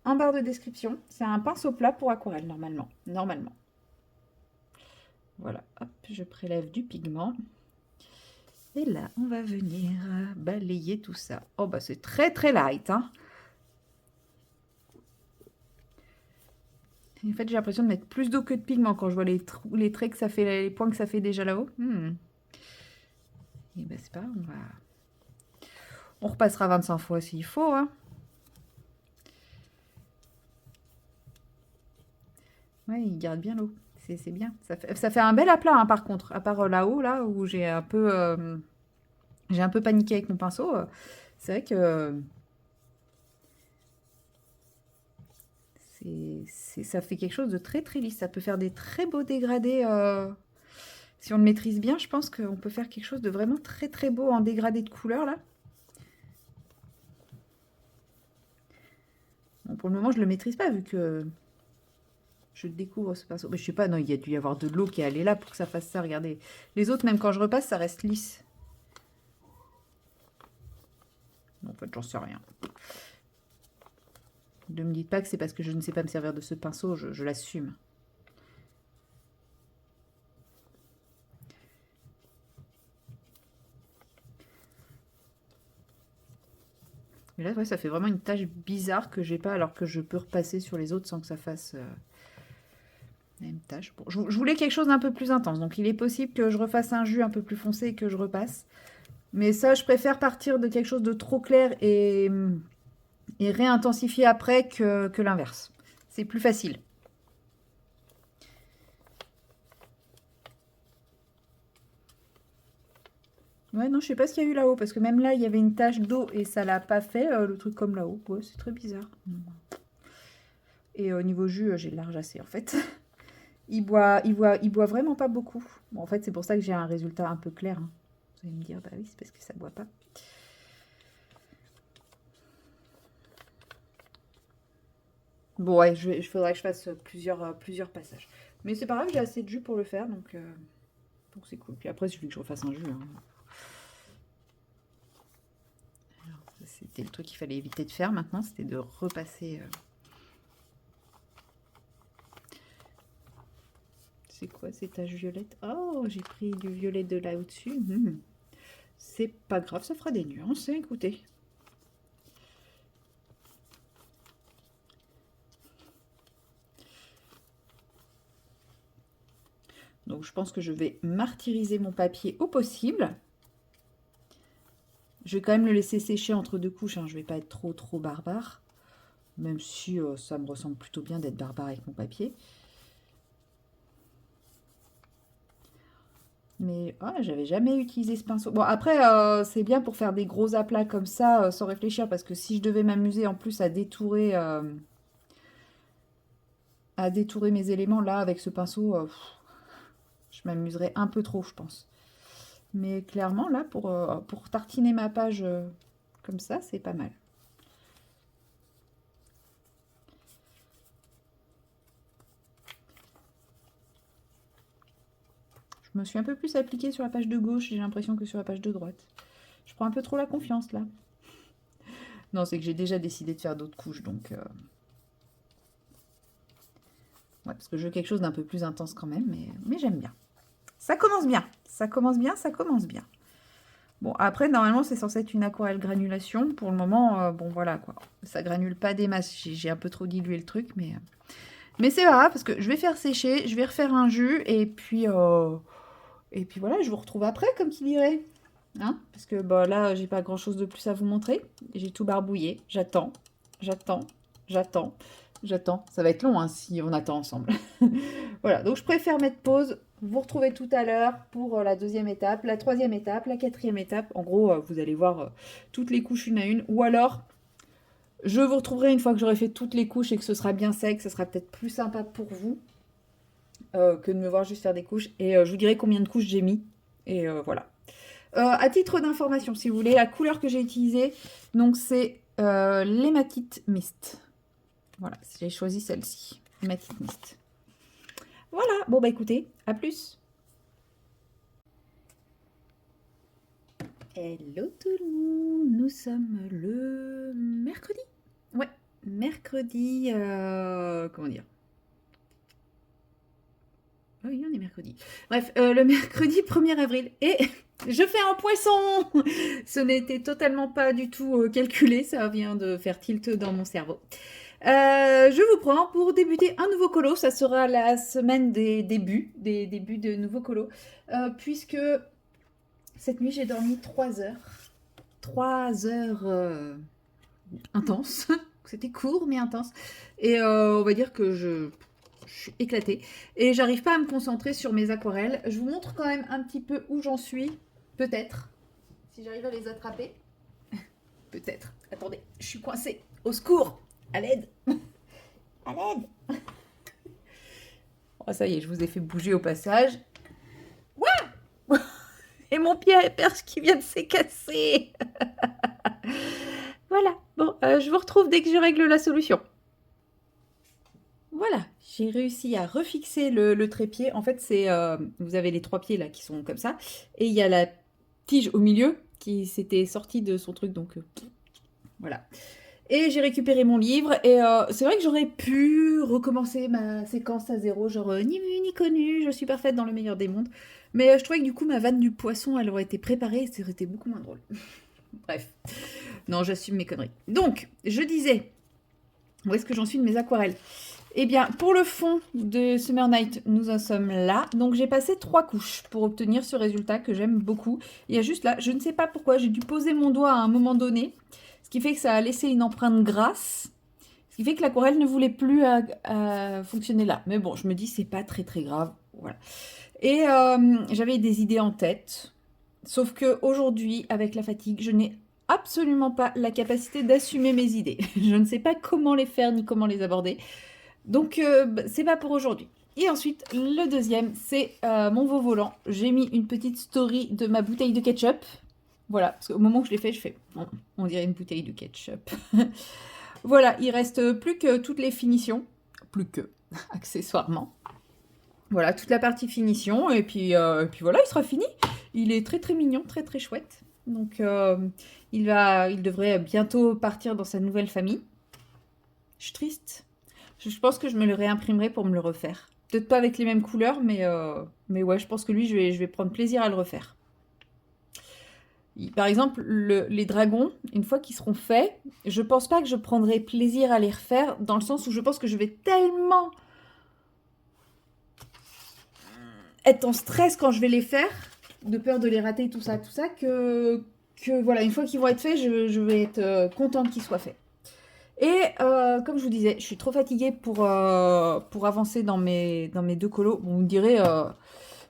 en barre de description. C'est un pinceau plat pour aquarelle, normalement. Normalement. Voilà, hop, je prélève du pigment. Et là, on va venir balayer tout ça. Oh, bah c'est très très light, hein. En fait, j'ai l'impression de mettre plus d'eau que de pigment quand je vois les traits que ça fait, les points que ça fait déjà là-haut. Et ben c'est pas grave, on repassera 25 fois s'il faut, hein. Ouais, il garde bien l'eau. C'est bien. Ça fait un bel aplat, hein, par contre. À part là-haut, là, où j'ai un peu paniqué avec mon pinceau. C'est vrai que ça fait quelque chose de très très lisse. Ça peut faire des très beaux dégradés. Si on le maîtrise bien, je pense qu'on peut faire quelque chose de vraiment très très beau en dégradé de couleur, là. Bon, pour le moment, je le maîtrise pas, vu que je découvre ce pinceau. Mais je sais pas, non, il y a dû y avoir de l'eau qui est allée là pour que ça fasse ça, regardez. Les autres, même quand je repasse, ça reste lisse. En fait, j'en sais rien. Ne me dites pas que c'est parce que je ne sais pas me servir de ce pinceau, je l'assume. Mais là, ouais, ça fait vraiment une tache bizarre que j'ai pas, alors que je peux repasser sur les autres sans que ça fasse la même tache. Bon, je voulais quelque chose d'un peu plus intense, donc il est possible que je refasse un jus un peu plus foncé et que je repasse. Mais ça, je préfère partir de quelque chose de trop clair et réintensifier après que l'inverse. C'est plus facile. Ouais, non, je sais pas ce qu'il y a eu là-haut, parce que même là, il y avait une tache d'eau et ça l'a pas fait, le truc comme là-haut. Ouais, c'est très bizarre. Et au niveau jus, j'ai large assez, en fait. Il boit vraiment pas beaucoup. Bon, en fait, c'est pour ça que j'ai un résultat un peu clair, hein. Vous allez me dire, bah oui, c'est parce que ça boit pas. Bon, ouais, il faudrait que je fasse plusieurs passages. Mais c'est pas grave, j'ai assez de jus pour le faire, donc c'est cool. Puis après, il suffit que je refasse un jus, hein. C'était le truc qu'il fallait éviter de faire maintenant, c'était de repasser. C'est quoi ces taches violettes? Oh, j'ai pris du violet de là au-dessus. C'est pas grave, ça fera des nuances, hein, écoutez. Donc je pense que je vais martyriser mon papier au possible. Je vais quand même le laisser sécher entre deux couches, hein. Je vais pas être trop barbare. Même si ça me ressemble plutôt bien d'être barbare avec mon papier. Mais j'avais jamais utilisé ce pinceau. Bon, après, c'est bien pour faire des gros aplats comme ça, sans réfléchir, parce que si je devais m'amuser en plus à détourer mes éléments, là, avec ce pinceau, je m'amuserais un peu trop, je pense. Mais clairement, là, pour tartiner ma page comme ça, c'est pas mal. Je me suis un peu plus appliquée sur la page de gauche, j'ai l'impression, que sur la page de droite. Je prends un peu trop la confiance, là. Non, c'est que j'ai déjà décidé de faire d'autres couches, donc... Ouais, parce que je veux quelque chose d'un peu plus intense quand même, mais j'aime bien. Ça commence bien, ça commence bien, ça commence bien. Bon, après, normalement, c'est censé être une aquarelle granulation. Pour le moment, bon, voilà, quoi. Ça granule pas des masses. J'ai un peu trop dilué le truc, mais c'est pas grave, parce que je vais faire sécher, je vais refaire un jus, et puis voilà, je vous retrouve après, comme qui dirait. Hein, parce que bah, là, j'ai pas grand-chose de plus à vous montrer. J'ai tout barbouillé. J'attends, j'attends, j'attends, j'attends. Ça va être long, hein, si on attend ensemble. Voilà, donc je préfère mettre pause. Vous retrouvez tout à l'heure pour la deuxième étape, la troisième étape, la quatrième étape. En gros, vous allez voir toutes les couches une à une. Ou alors, je vous retrouverai une fois que j'aurai fait toutes les couches et que ce sera bien sec. Ce sera peut-être plus sympa pour vous que de me voir juste faire des couches. Et je vous dirai combien de couches j'ai mis. Et voilà. À titre d'information, si vous voulez, la couleur que j'ai utilisée, donc c'est l'hématite mist. Voilà, j'ai choisi celle-ci, hématite mist. Voilà, bon bah écoutez, à plus. Hello tout le monde, nous sommes le mercredi. Ouais, mercredi, comment dire? Ah oui, on est mercredi. Bref, le mercredi 1er avril. Et je fais un poisson. Ce n'était totalement pas du tout calculé, ça vient de faire tilt dans mon cerveau. Je vous prends pour débuter un nouveau colo. Ça sera la semaine des débuts de nouveaux colos. Puisque cette nuit, j'ai dormi 3 heures. 3 heures intenses. C'était court, mais intense. Et on va dire que je suis éclatée. Et j'arrive pas à me concentrer sur mes aquarelles. Je vous montre quand même un petit peu où j'en suis. Peut-être. Si j'arrive à les attraper. Peut-être. Attendez, je suis coincée. Au secours. À l'aide. À l'aide. Oh, ça y est, je vous ai fait bouger au passage. Ouah. Et mon pied à perche qui vient de s'écasser. Voilà. Bon, je vous retrouve dès que je règle la solution. Voilà, j'ai réussi à refixer le trépied. En fait, c'est vous avez les 3 pieds là qui sont comme ça. Et il y a la tige au milieu qui s'était sortie de son truc. Donc, voilà. Et j'ai récupéré mon livre. Et c'est vrai que j'aurais pu recommencer ma séquence à zéro. Genre, ni vu ni connu, je suis parfaite dans le meilleur des mondes. Mais je trouvais que du coup, ma vanne du poisson, elle aurait été préparée. Et ça aurait été beaucoup moins drôle. Bref. Non, j'assume mes conneries. Donc, je disais, où est-ce que j'en suis de mes aquarelles? Eh bien, pour le fond de Summer Night, nous en sommes là. Donc, j'ai passé 3 couches pour obtenir ce résultat que j'aime beaucoup. Il y a juste là, je ne sais pas pourquoi, j'ai dû poser mon doigt à un moment donné, ce qui fait que ça a laissé une empreinte grasse, ce qui fait que l'aquarelle ne voulait plus fonctionner là. Mais bon, je me dis, c'est pas très très grave. Voilà. Et j'avais des idées en tête, sauf que aujourd'hui, avec la fatigue, je n'ai absolument pas la capacité d'assumer mes idées. Je ne sais pas comment les faire ni comment les aborder. Donc, c'est pas pour aujourd'hui. Et ensuite, le deuxième, c'est mon veau volant. J'ai mis une petite story de ma bouteille de ketchup. Voilà, parce qu'au moment où je l'ai fait, je fais, on dirait une bouteille de ketchup. Voilà, il reste plus que toutes les finitions. Plus que, accessoirement. Voilà, toute la partie finition. Et puis voilà, il sera fini. Il est très très mignon, très très chouette. Donc, il devrait bientôt partir dans sa nouvelle famille. Je suis triste. Je pense que je me le réimprimerai pour me le refaire. Peut-être pas avec les mêmes couleurs, mais ouais, je pense que lui, je vais prendre plaisir à le refaire. Par exemple, les dragons, une fois qu'ils seront faits, je pense pas que je prendrai plaisir à les refaire, dans le sens où je pense que je vais tellement être en stress quand je vais les faire, de peur de les rater, tout ça, que voilà, une fois qu'ils vont être faits, je vais être contente qu'ils soient faits. Et comme je vous disais, je suis trop fatiguée pour avancer dans mes 2 colos. Bon, vous me direz,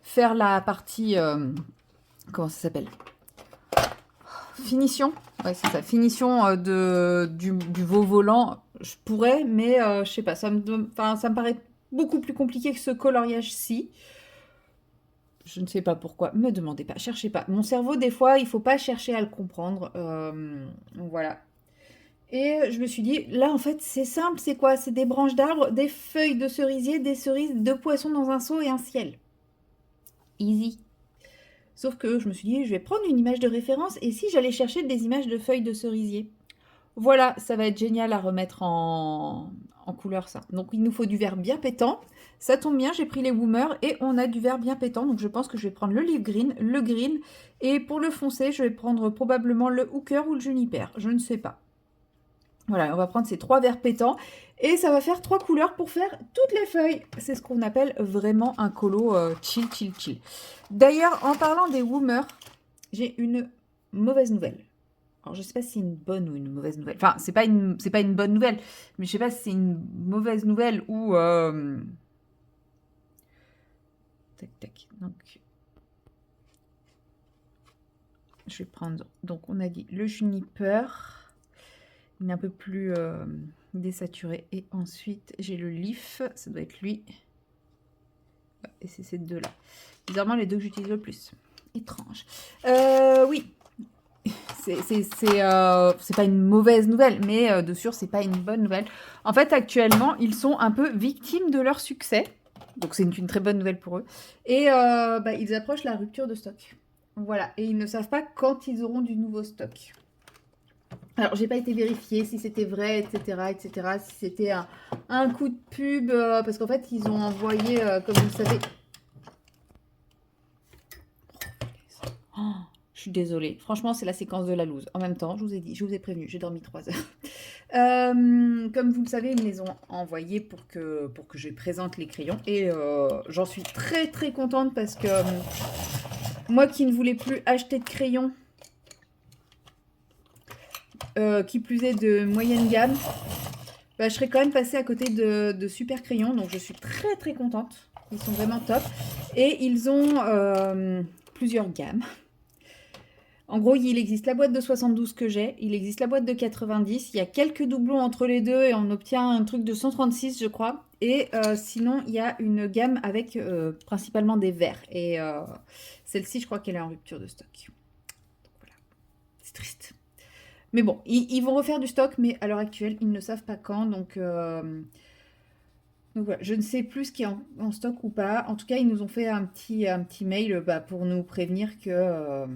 faire la partie... comment ça s'appelle? Finition. Ouais, c'est ça. Finition du veau volant. Je pourrais, mais je sais pas. Ça me paraît beaucoup plus compliqué que ce coloriage-ci. Je ne sais pas pourquoi. Me demandez pas. Cherchez pas. Mon cerveau, des fois, il faut pas chercher à le comprendre. Voilà. Et je me suis dit, là, en fait, c'est simple, c'est quoi? C'est des branches d'arbres, des feuilles de cerisier, des cerises, 2 poissons dans un seau et un ciel. Easy. Sauf que je me suis dit, je vais prendre une image de référence, et si j'allais chercher des images de feuilles de cerisier? Voilà, ça va être génial à remettre en couleur, ça. Donc, il nous faut du vert bien pétant. Ça tombe bien, j'ai pris les Woomer, et on a du vert bien pétant, donc je pense que je vais prendre le leaf green, le green, et pour le foncé, je vais prendre probablement le hooker ou le juniper, je ne sais pas. Voilà, on va prendre ces 3 verts pétants et ça va faire 3 couleurs pour faire toutes les feuilles. C'est ce qu'on appelle vraiment un colo chill, chill, chill. D'ailleurs, en parlant des Woomer, j'ai une mauvaise nouvelle. Alors, je sais pas si c'est une bonne ou une mauvaise nouvelle. Enfin, c'est pas une bonne nouvelle, mais je sais pas si c'est une mauvaise nouvelle ou... Tac, tac. Donc, je vais prendre... Donc, on a dit le juniper... Il est un peu plus désaturé. Et ensuite, j'ai le leaf. Ça doit être lui. Et c'est ces 2-là. Bizarrement, les 2 que j'utilise le plus. Étrange. Oui. C'est pas une mauvaise nouvelle. Mais de sûr, c'est pas une bonne nouvelle. En fait, actuellement, ils sont un peu victimes de leur succès. Donc, c'est une très bonne nouvelle pour eux. Et ils approchent la rupture de stock. Voilà, et ils ne savent pas quand ils auront du nouveau stock. Alors, j'ai pas été vérifier si c'était vrai, etc., etc., si c'était un coup de pub, parce qu'en fait, ils ont envoyé, comme vous le savez... Oh, je suis désolée. Franchement, c'est la séquence de la loose. En même temps, je vous ai dit, je vous ai prévenu, j'ai dormi 3 heures. Comme vous le savez, ils me les ont envoyés pour que je présente les crayons. Et j'en suis très très contente parce que moi qui ne voulais plus acheter de crayons, qui plus est de moyenne gamme, bah, je serais quand même passée à côté de super crayons. Donc je suis très très contente. Ils sont vraiment top. Et ils ont plusieurs gammes. En gros, il existe la boîte de 72 que j'ai, il existe la boîte de 90, il y a quelques doublons entre les deux et on obtient un truc de 136, je crois. Et sinon, il y a une gamme avec principalement des verts. Et celle-ci, je crois qu'elle est en rupture de stock. Donc voilà, c'est triste. Mais bon, ils vont refaire du stock, mais à l'heure actuelle, ils ne savent pas quand. Donc voilà, je ne sais plus ce qui est en stock ou pas. En tout cas, ils nous ont fait un petit mail pour nous prévenir que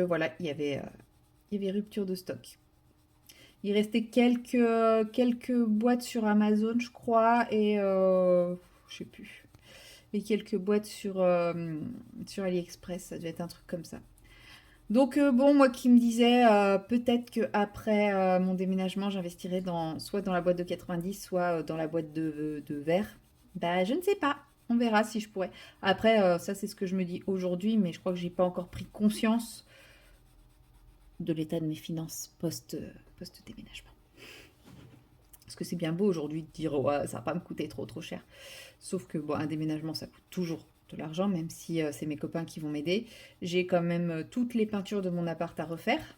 voilà, il y avait rupture de stock. Il restait quelques boîtes sur Amazon, je crois, et je sais plus. Et quelques boîtes sur AliExpress, ça devait être un truc comme ça. Donc bon, moi qui me disais peut-être qu'après mon déménagement, j'investirais soit dans la boîte de 90, soit dans la boîte de verre. Bah je ne sais pas. On verra si je pourrais. Après, ça c'est ce que je me dis aujourd'hui, mais je crois que j'ai pas encore pris conscience de l'état de mes finances post-déménagement. Parce que c'est bien beau aujourd'hui de dire ouais, ça va pas me coûter trop cher. Sauf que bon, un déménagement, ça coûte toujours de l'argent, même si c'est mes copains qui vont m'aider. J'ai quand même toutes les peintures de mon appart à refaire.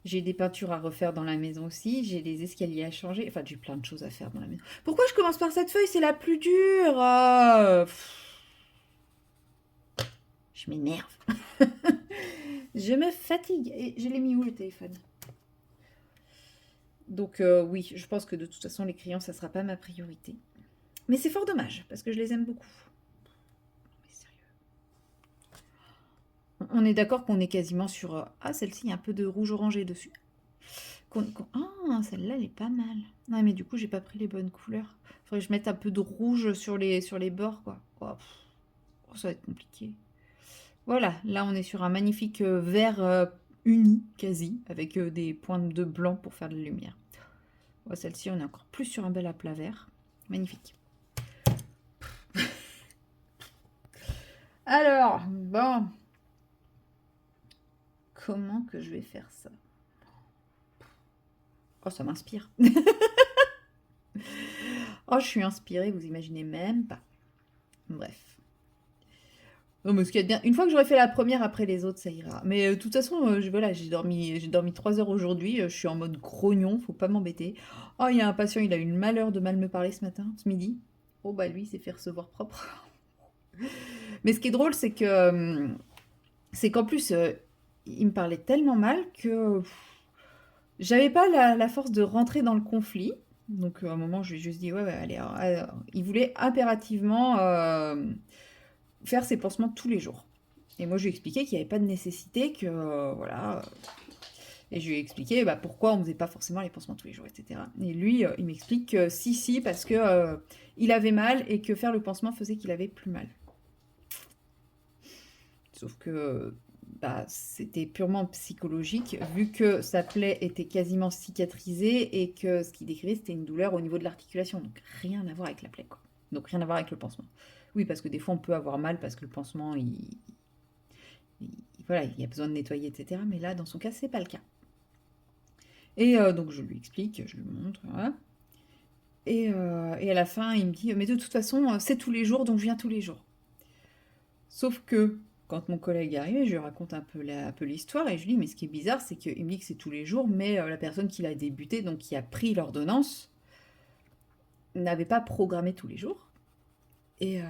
J'ai des peintures à refaire dans la maison aussi. J'ai des escaliers à changer. Enfin, j'ai plein de choses à faire dans la maison. Pourquoi je commence par cette feuille? C'est la plus dure. Je m'énerve. Je me fatigue. Et je l'ai mis où le téléphone? Donc oui, je pense que de toute façon, les crayons, ça sera pas ma priorité. Mais c'est fort dommage, parce que je les aime beaucoup. Mais sérieux. On est d'accord qu'on est quasiment sur... Ah, celle-ci, il y a un peu de rouge orangé dessus. Ah, celle-là, elle est pas mal. Non, mais du coup, j'ai pas pris les bonnes couleurs. Faudrait que je mette un peu de rouge sur les bords, quoi. Oh, ça va être compliqué. Voilà, là, on est sur un magnifique vert uni, quasi, avec des pointes de blanc pour faire de la lumière. Oh, celle-ci, on est encore plus sur un bel aplat vert. Magnifique. Alors, bon. Comment que je vais faire ça? Oh, ça m'inspire. Oh, je suis inspirée, vous imaginez même pas. Bref. Non, mais ce qu'il y a de bien, une fois que j'aurai fait la première, après les autres, ça ira. Mais de toute façon, voilà, j'ai dormi 3 heures aujourd'hui. Je suis en mode grognon, faut pas m'embêter. Oh, il y a un patient, il a eu le malheur de mal me parler ce matin, ce midi. Oh, bah lui, il s'est fait recevoir propre. Mais ce qui est drôle, c'est qu'en plus, il me parlait tellement mal que j'avais pas la force de rentrer dans le conflit. Donc à un moment, je lui ai juste dit, ouais, ouais, allez, il voulait impérativement faire ses pansements tous les jours. Et moi, je lui ai expliqué qu'il n'y avait pas de nécessité, que voilà. Et je lui ai expliqué pourquoi on ne faisait pas forcément les pansements tous les jours, etc. Et lui, il m'explique que si, parce que il avait mal et que faire le pansement faisait qu'il avait plus mal. Sauf que c'était purement psychologique, vu que sa plaie était quasiment cicatrisée et que ce qu'il décrivait, c'était une douleur au niveau de l'articulation. Donc rien à voir avec la plaie, quoi. Donc rien à voir avec le pansement. Oui, parce que des fois, on peut avoir mal parce que le pansement, voilà, il y a besoin de nettoyer, etc. Mais là, dans son cas, c'est pas le cas. Et donc, je lui explique, je lui montre, voilà. Et à la fin, il me dit, mais de toute façon, c'est tous les jours, donc je viens tous les jours. Sauf que quand mon collègue est arrivé, je lui raconte un peu l'histoire et je lui dis, mais ce qui est bizarre, c'est qu'il me dit que c'est tous les jours, mais la personne qui l'a débuté, donc qui a pris l'ordonnance, n'avait pas programmé tous les jours. Et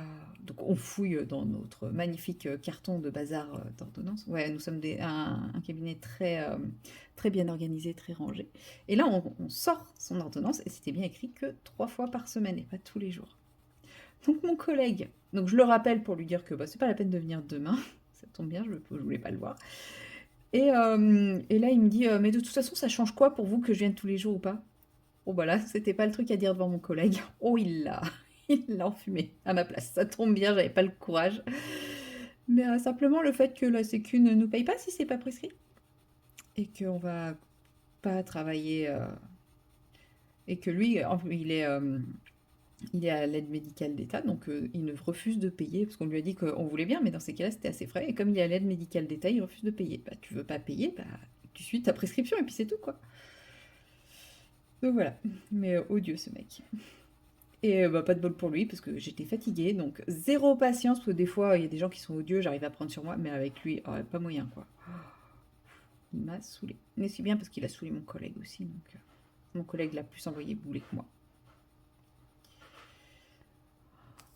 donc on fouille dans notre magnifique carton de bazar d'ordonnance. Ouais, nous sommes un cabinet très bien organisé, très rangé. Et là, on sort son ordonnance et c'était bien écrit que 3 fois par semaine et pas tous les jours. Donc mon collègue, donc je le rappelle pour lui dire que bah, c'est pas la peine de venir demain, ça tombe bien, je voulais pas le voir. Et là il me dit, mais de toute façon ça change quoi pour vous que je vienne tous les jours ou pas? Oh bah là, c'était pas le truc à dire devant mon collègue. Oh il l'a enfumé à ma place. Ça tombe bien, j'avais pas le courage. Mais simplement le fait que la Sécu ne nous paye pas si c'est pas prescrit. Et qu'on va pas travailler. Et que lui, il est à l'aide médicale d'État, donc il ne refuse de payer, parce qu'on lui a dit qu'on voulait bien, mais dans ces cas-là, c'était assez frais. Et comme il est à l'aide médicale d'État, il refuse de payer. Bah, tu veux pas payer, bah, tu suis ta prescription, et puis c'est tout, quoi. Donc voilà. Mais odieux, ce mec. Et bah, pas de bol pour lui, parce que j'étais fatiguée, donc zéro patience, parce que des fois, il y a des gens qui sont odieux, j'arrive à prendre sur moi, mais avec lui, oh, pas moyen, quoi. Il m'a saoulé. Mais c'est bien parce qu'il a saoulé mon collègue aussi, donc mon collègue l'a plus envoyé bouler que moi.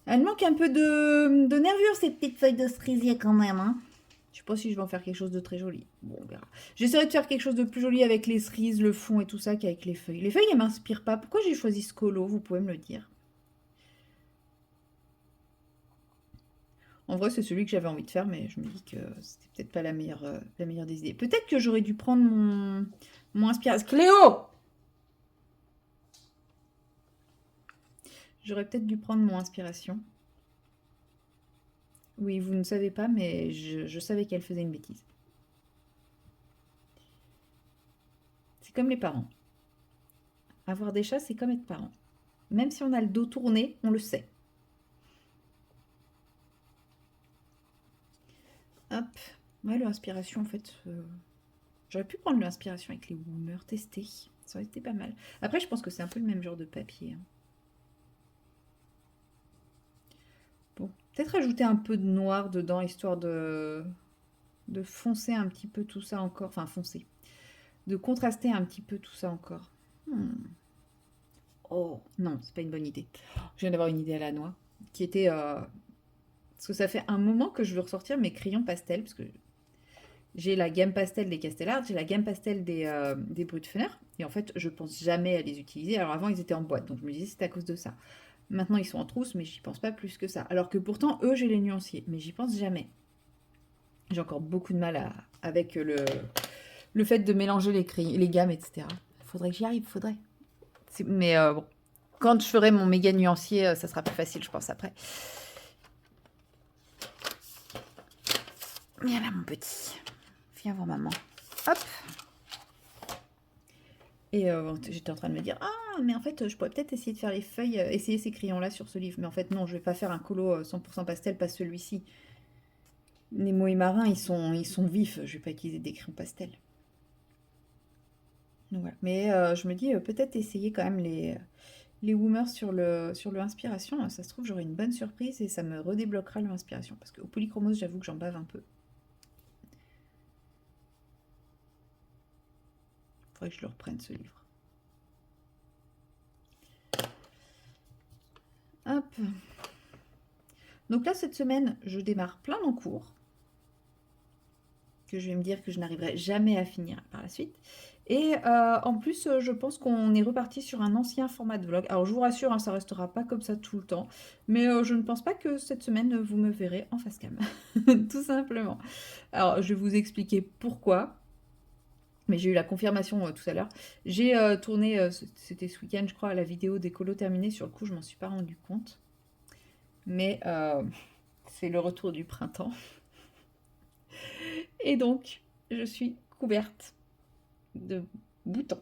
Elle manque un peu de nervure, ces petites feuilles de cerisier quand même, hein. Je sais pas si je vais en faire quelque chose de très joli. Bon, on verra. J'essaierai de faire quelque chose de plus joli avec les cerises, le fond et tout ça qu'avec les feuilles. Les feuilles, elles m'inspirent pas. Pourquoi j'ai choisi ce colo? Vous pouvez me le dire. En vrai, c'est celui que j'avais envie de faire, mais je me dis que c'était peut-être pas la meilleure des idées. Peut-être que j'aurais dû prendre mon inspiration. Cléo! J'aurais peut-être dû prendre mon inspiration. Oui, vous ne savez pas, mais je savais qu'elle faisait une bêtise. C'est comme les parents. Avoir des chats, c'est comme être parent. Même si on a le dos tourné, on le sait. Hop. Ouais, l'inspiration, en fait. J'aurais pu prendre l'inspiration avec les Woomers, tester. Ça aurait été pas mal. Après, je pense que c'est un peu le même genre de papier. Hein. Bon, peut-être ajouter un peu de noir dedans, histoire de foncer un petit peu tout ça encore. Enfin, foncer. De contraster un petit peu tout ça encore. Oh, non, c'est pas une bonne idée. Je viens d'avoir une idée à la noix. Qui était... parce que ça fait un moment que je veux ressortir mes crayons pastels. Parce que j'ai la gamme pastel des Castellard, j'ai la gamme pastel des Brutfener. Et en fait, je pense jamais à les utiliser. Alors avant, ils étaient en boîte. Donc je me disais, c'est à cause de ça. Maintenant, ils sont en trousse, mais j'y pense pas plus que ça. Alors que pourtant, eux, j'ai les nuanciers. Mais j'y pense jamais. J'ai encore beaucoup de mal avec le fait de mélanger les gammes, etc. Faudrait que j'y arrive, faudrait. Mais bon, quand je ferai mon méga nuancier, ça sera plus facile, je pense, après. Viens là, mon petit. Viens voir maman. Hop. Et j'étais en train de me dire, ah, mais en fait, je pourrais peut-être essayer de faire les feuilles, essayer ces crayons-là sur ce livre. Mais en fait, non, je vais pas faire un colo 100% pastel, pas celui-ci. Nemo et Marin, ils sont vifs. Je vais pas utiliser des crayons pastel. Donc, voilà. Mais je me dis, peut-être essayer quand même les Woomers sur le inspiration. Ça se trouve, j'aurai une bonne surprise et ça me redébloquera l'inspiration. Parce qu'au polychromose, j'avoue que j'en bave un peu. Faudrait que je le reprenne, ce livre. Hop. Donc là, cette semaine, je démarre plein d'encours que je vais me dire que je n'arriverai jamais à finir par la suite. Et en plus, je pense qu'on est reparti sur un ancien format de vlog. Alors, je vous rassure, hein, ça restera pas comme ça tout le temps. Mais je ne pense pas que cette semaine, vous me verrez en face cam. Tout simplement. Alors, je vais vous expliquer pourquoi. Mais j'ai eu la confirmation tout à l'heure. J'ai tourné, c'était ce week-end, je crois, la vidéo des colos terminés. Sur le coup, je m'en suis pas rendu compte. Mais c'est le retour du printemps. Et donc, je suis couverte de boutons.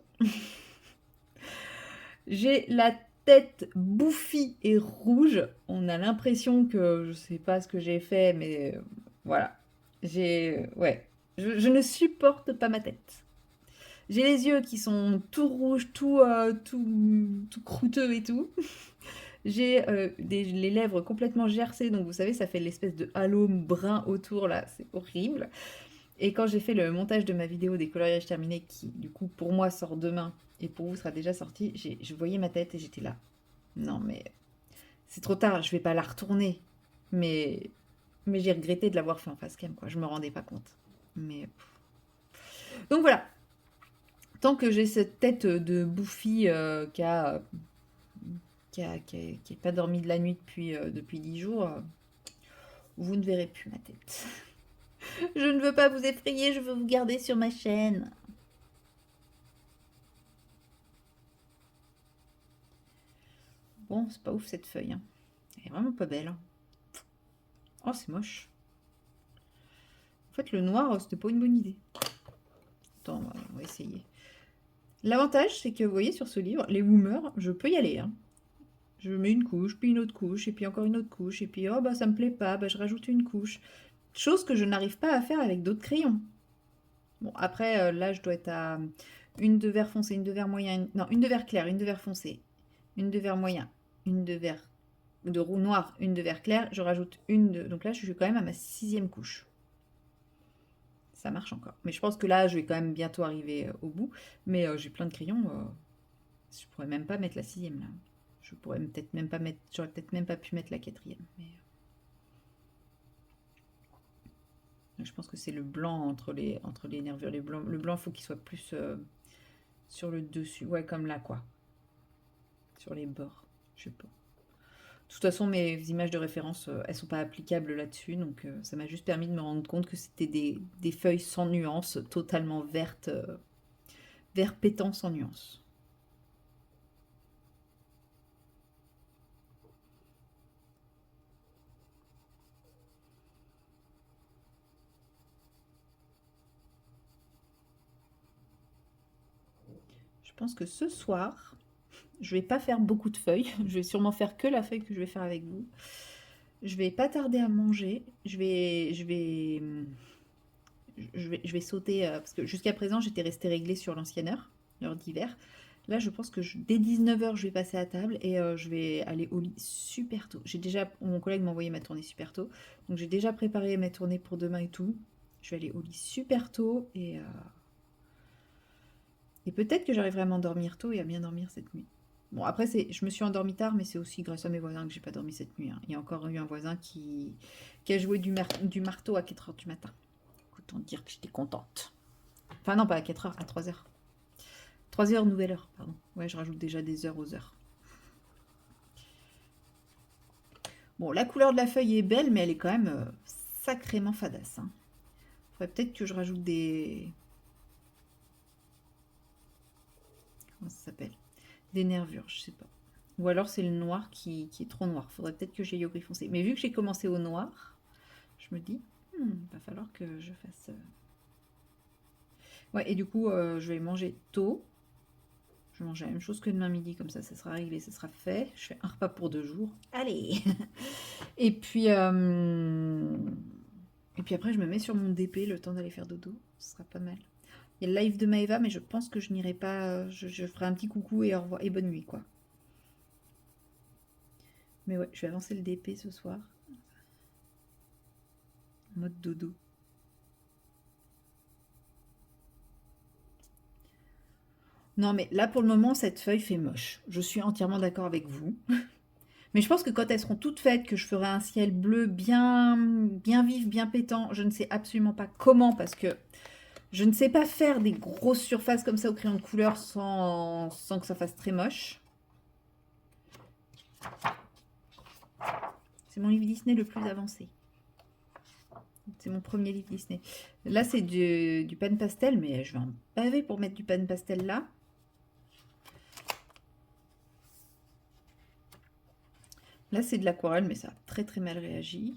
J'ai la tête bouffie et rouge. On a l'impression que je sais pas ce que j'ai fait, mais voilà. Ouais. Je ne supporte pas ma tête. J'ai les yeux qui sont tout rouges, tout croûteux et tout. J'ai les lèvres complètement gercées, donc vous savez, ça fait l'espèce de halo brun autour, là, c'est horrible. Et quand j'ai fait le montage de ma vidéo des coloriages terminés, qui du coup pour moi sort demain, et pour vous sera déjà sorti, je voyais ma tête et j'étais là. Non mais c'est trop tard, je vais pas la retourner. Mais j'ai regretté de l'avoir fait en face cam, quoi. Je me rendais pas compte. Mais donc voilà. Tant que j'ai cette tête de bouffie qui a qui est pas dormi de la nuit depuis 10 jours, vous ne verrez plus ma tête. Je ne veux pas vous effrayer, je veux vous garder sur ma chaîne. Bon, c'est pas ouf cette feuille, hein. Elle est vraiment pas belle, hein. Oh, c'est moche. En fait, le noir, c'était pas une bonne idée. Attends, on va essayer. L'avantage, c'est que, vous voyez, sur ce livre, les woomers, je peux y aller, hein. Je mets une couche, puis une autre couche, et puis encore une autre couche, et puis, oh, bah, ça me plaît pas, bah, je rajoute une couche. Chose que je n'arrive pas à faire avec d'autres crayons. Bon, après, là, je dois être à une de vert foncé, une de vert moyen, non, une de vert clair, une de vert foncé, une de vert moyen, une de vert de roux noir, une de vert clair, je rajoute une de... Donc là, je suis quand même à ma 6e couche. Ça marche encore. Mais je pense que là, je vais quand même bientôt arriver au bout. Mais j'ai plein de crayons. Je pourrais même pas mettre la 6e là. Je pourrais peut-être même pas mettre... J'aurais peut-être même pas pu mettre la 4e. Mais... je pense que c'est le blanc entre les nervures. Le blanc, il faut qu'il soit plus sur le dessus. Ouais, comme là, quoi. Sur les bords. Je sais pas. De toute façon, mes images de référence, elles sont pas applicables là-dessus, donc ça m'a juste permis de me rendre compte que c'était des feuilles sans nuances, totalement vertes, vert pétant sans nuances. Je pense que ce soir, je vais pas faire beaucoup de feuilles, je vais sûrement faire que la feuille que je vais faire avec vous. Je vais pas tarder à manger, je vais sauter, parce que jusqu'à présent, j'étais restée réglée sur l'ancienne heure, l'heure d'hiver. Là, je pense que dès 19h, je vais passer à table et je vais aller au lit super tôt. Mon collègue m'a envoyé ma tournée super tôt, donc j'ai déjà préparé ma tournée pour demain et tout. Je vais aller au lit super tôt et peut-être que j'arriverai à m'endormir tôt et à bien dormir cette nuit. Bon, après, je me suis endormie tard, mais c'est aussi grâce à mes voisins que j'ai pas dormi cette nuit, hein. Il y a encore eu un voisin qui a joué du marteau à 4h du matin. Autant dire que j'étais contente. Enfin non, pas à 4h, à 3h. 3h, nouvelle heure, pardon. Ouais, je rajoute déjà des heures aux heures. Bon, la couleur de la feuille est belle, mais elle est quand même sacrément fadasse, hein. Faudrait peut-être que je rajoute des... Comment ça s'appelle? Des nervures, je sais pas. Ou alors c'est le noir qui est trop noir. Faudrait peut-être que j'aille au gris foncé. Mais vu que j'ai commencé au noir, je me dis, va falloir que je fasse... Ouais, et du coup, je vais manger tôt. Je mange la même chose que demain midi, comme ça sera réglé, ça sera fait. Je fais un repas pour 2 jours. Allez. Et puis après, je me mets sur mon DP le temps d'aller faire dodo. Ce sera pas mal. Il y a le live de Maëva, mais je pense que je n'irai pas. Je ferai un petit coucou et au revoir et bonne nuit, quoi. Mais ouais, je vais avancer le DP ce soir. En mode dodo. Non, mais là, pour le moment, cette feuille fait moche. Je suis entièrement d'accord avec vous. Mais je pense que quand elles seront toutes faites, que je ferai un ciel bleu bien, bien vif, bien pétant, je ne sais absolument pas comment, parce que je ne sais pas faire des grosses surfaces comme ça au crayon de couleur sans que ça fasse très moche. C'est mon livre Disney le plus avancé. C'est mon premier livre Disney. Là, c'est du pan pastel, mais je vais en baver pour mettre du pan pastel là. Là, c'est de l'aquarelle, mais ça a très très mal réagi.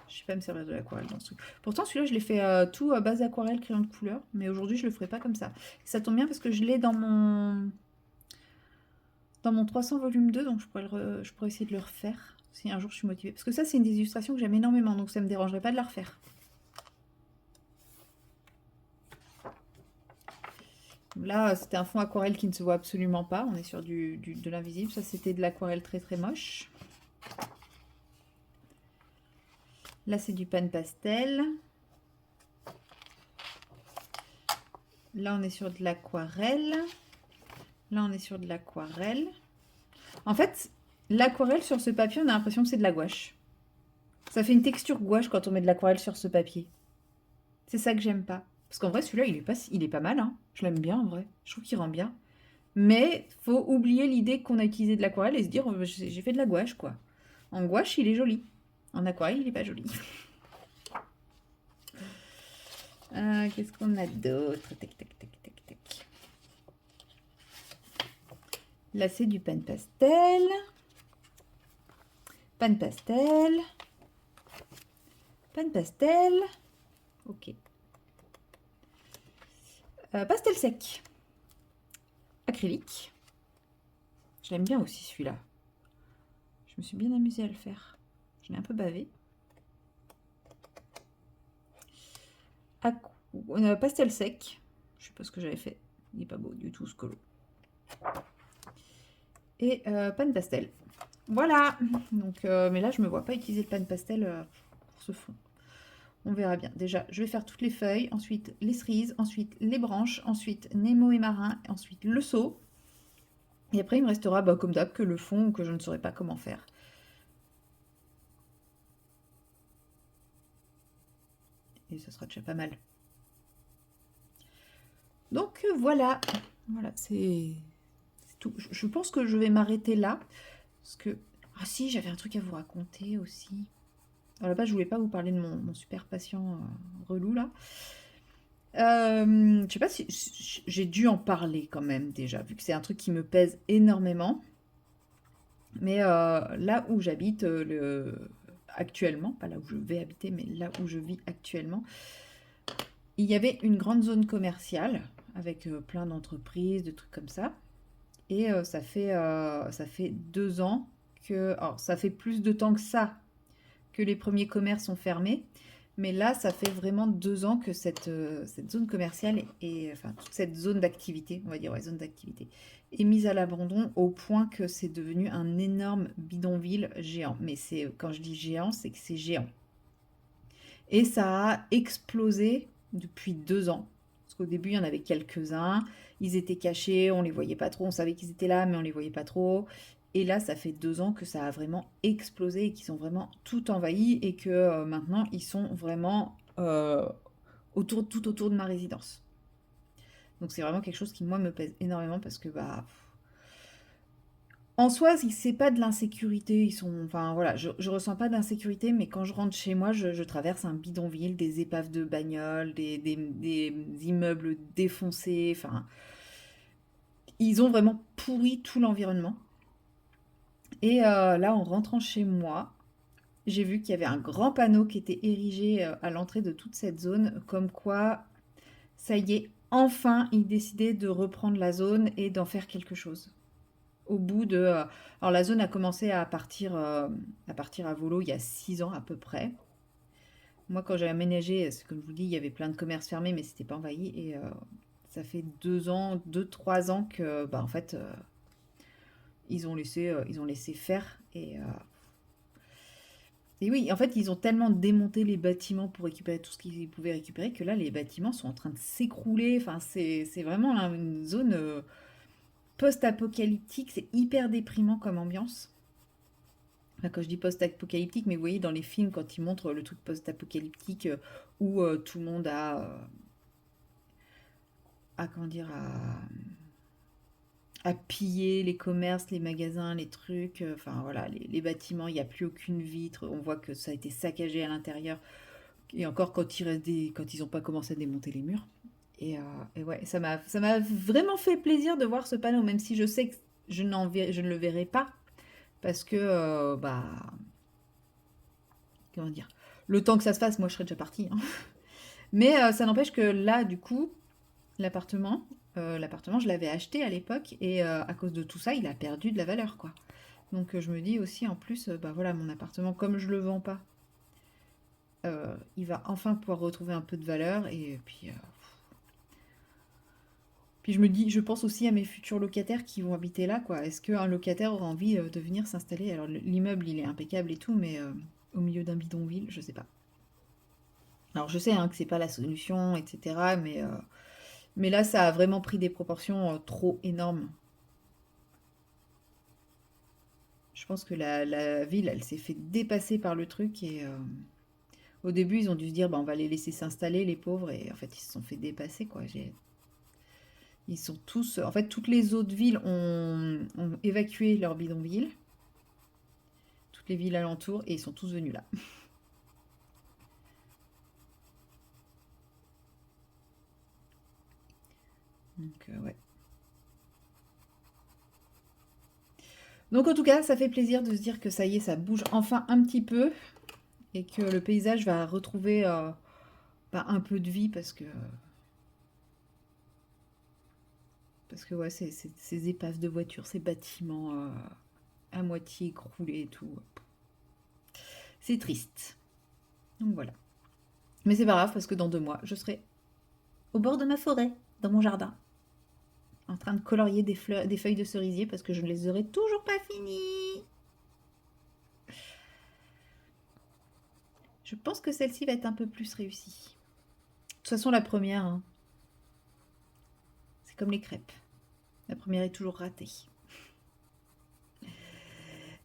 Je sais pas me servir de l'aquarelle dans ce truc. Pourtant, celui-là, je l'ai fait tout à base aquarelle, crayon de couleur. Mais aujourd'hui, je le ferai pas comme ça. Ça tombe bien parce que je l'ai dans mon 300 volume 2, donc je pourrais essayer de le refaire si un jour je suis motivée. Parce que ça, c'est une des illustrations que j'aime énormément, donc ça me dérangerait pas de la refaire. Là, c'était un fond aquarelle qui ne se voit absolument pas. On est sur de l'invisible. Ça, c'était de l'aquarelle très très moche. Là, c'est du pan pastel. Là, on est sur de l'aquarelle. Là, on est sur de l'aquarelle. En fait, l'aquarelle sur ce papier, on a l'impression que c'est de la gouache. Ça fait une texture gouache quand on met de l'aquarelle sur ce papier. C'est ça que j'aime pas. Parce qu'en vrai, celui-là, il est pas mal, hein. Je l'aime bien, en vrai. Je trouve qu'il rend bien. Mais faut oublier l'idée qu'on a utilisé de l'aquarelle et se dire j'ai fait de la gouache quoi. En gouache, il est joli. En aquarelle, il est pas joli. Qu'est-ce qu'on a d'autre? Tac, tac, tac, tac, tac. Là, c'est du pan pastel. Pan pastel. Pan pastel. Ok. Pastel sec. Acrylique. Je l'aime bien aussi celui-là. Je me suis bien amusée à le faire. Je l'ai un peu bavé. Pastel sec. Je sais pas ce que j'avais fait. Il n'est pas beau du tout ce colo. Et pan pastel. Voilà. Donc, mais là, je me vois pas utiliser le pan pastel pour ce fond. On verra bien. Déjà, je vais faire toutes les feuilles, ensuite les cerises, ensuite les branches, ensuite Nemo et Marin, ensuite le seau. Et après, il me restera comme d'hab que le fond que je ne saurais pas comment faire. Et ça sera déjà pas mal. Donc voilà. Voilà, c'est tout. Je pense que je vais m'arrêter là. Parce que... Ah si, j'avais un truc à vous raconter aussi. Alors là-bas, je voulais pas vous parler de mon super patient relou là. Je sais pas si j'ai dû en parler quand même déjà, vu que c'est un truc qui me pèse énormément. Mais là où j'habite actuellement, pas là où je vais habiter, mais là où je vis actuellement, il y avait une grande zone commerciale avec plein d'entreprises, de trucs comme ça. Et ça fait 2 ans que... Alors, ça fait plus de temps que ça que les premiers commerces sont fermés. Mais là, ça fait vraiment 2 ans que cette zone commerciale enfin, toute cette zone d'activité, on va dire, ouais, zone d'activité, est mise à l'abandon au point que c'est devenu un énorme bidonville géant. Mais quand je dis géant, c'est que c'est géant. Et ça a explosé depuis 2 ans. Parce qu'au début, il y en avait quelques-uns. Ils étaient cachés, on les voyait pas trop. On savait qu'ils étaient là, mais on les voyait pas trop. Et là, ça fait 2 ans que ça a vraiment explosé et qu'ils ont vraiment tout envahi et que maintenant, ils sont vraiment tout autour de ma résidence. Donc c'est vraiment quelque chose qui, moi, me pèse énormément parce que, en soi, c'est pas de l'insécurité, enfin voilà, je ressens pas d'insécurité, mais quand je rentre chez moi, je traverse un bidonville, des épaves de bagnoles, des immeubles défoncés, enfin, ils ont vraiment pourri tout l'environnement. Et là, en rentrant chez moi, j'ai vu qu'il y avait un grand panneau qui était érigé à l'entrée de toute cette zone, comme quoi, ça y est, enfin, ils décidaient de reprendre la zone et d'en faire quelque chose. Au bout de... alors la zone a commencé à partir à volo il y a 6 ans à peu près. Moi quand j'ai aménagé, c'est comme je vous dis, il y avait plein de commerces fermés mais c'était pas envahi. Et ça fait 2 ans, 2, 3 ans que en fait ils ont laissé faire. Et oui, en fait ils ont tellement démonté les bâtiments pour récupérer tout ce qu'ils pouvaient récupérer que là les bâtiments sont en train de s'écrouler. Enfin c'est vraiment là, une zone post-apocalyptique, c'est hyper déprimant comme ambiance. Enfin, quand je dis post-apocalyptique, mais vous voyez dans les films quand ils montrent le truc post-apocalyptique où tout le monde comment dire, a pillé les commerces, les magasins, les trucs, enfin voilà, les bâtiments, il n'y a plus aucune vitre, on voit que ça a été saccagé à l'intérieur. Et encore quand quand ils n'ont pas commencé à démonter les murs. Et ouais, ça m'a vraiment fait plaisir de voir ce panneau, même si je sais que je ne le verrai pas, parce que comment dire, le temps que ça se fasse, moi je serais déjà partie, hein. Mais ça n'empêche que là, du coup, l'appartement, je l'avais acheté à l'époque et à cause de tout ça, il a perdu de la valeur, quoi. Donc je me dis aussi, en plus, voilà, mon appartement, comme je le vends pas, il va enfin pouvoir retrouver un peu de valeur. Et puis je pense aussi à mes futurs locataires qui vont habiter là, quoi. Est-ce qu'un locataire aura envie de venir s'installer? Alors l'immeuble, il est impeccable et tout, mais au milieu d'un bidonville, je sais pas. Alors je sais hein, que c'est pas la solution, etc. Mais là, ça a vraiment pris des proportions trop énormes. Je pense que la ville, elle s'est fait dépasser par le truc et au début, ils ont dû se dire, bah, on va les laisser s'installer, les pauvres, et en fait, ils se sont fait dépasser, quoi. Ils sont tous... En fait, toutes les autres villes ont évacué leur bidonville. Toutes les villes alentours, et ils sont tous venus là. Donc, ouais. Donc, en tout cas, ça fait plaisir de se dire que ça y est, ça bouge enfin un petit peu. Et que le paysage va retrouver un peu de vie parce que... Parce que ouais, ces épaves de voitures, ces bâtiments à moitié écroulés et tout. C'est triste. Donc voilà. Mais c'est pas grave parce que dans 2 mois, je serai au bord de ma forêt, dans mon jardin, en train de colorier des feuilles de cerisier parce que je ne les aurai toujours pas finies. Je pense que celle-ci va être un peu plus réussie. De toute façon, la première, hein, c'est comme les crêpes. La première est toujours ratée.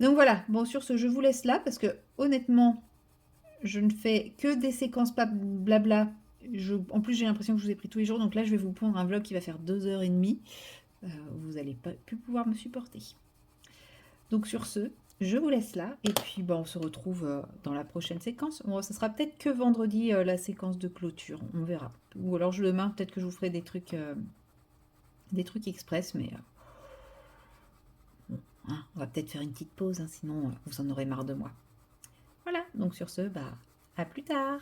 Donc voilà, bon sur ce, je vous laisse là parce que honnêtement, je ne fais que des séquences blabla. En plus, j'ai l'impression que je vous ai pris tous les jours, donc là, je vais vous prendre un vlog qui va faire 2h30. Vous n'allez pas plus pouvoir me supporter. Donc sur ce, je vous laisse là et puis on se retrouve dans la prochaine séquence. Bon, ça sera peut-être que vendredi la séquence de clôture, on verra. Ou alors demain, peut-être que je vous ferai des trucs express, mais bon, hein, on va peut-être faire une petite pause, hein, sinon vous en aurez marre de moi. Voilà, donc sur ce, à plus tard.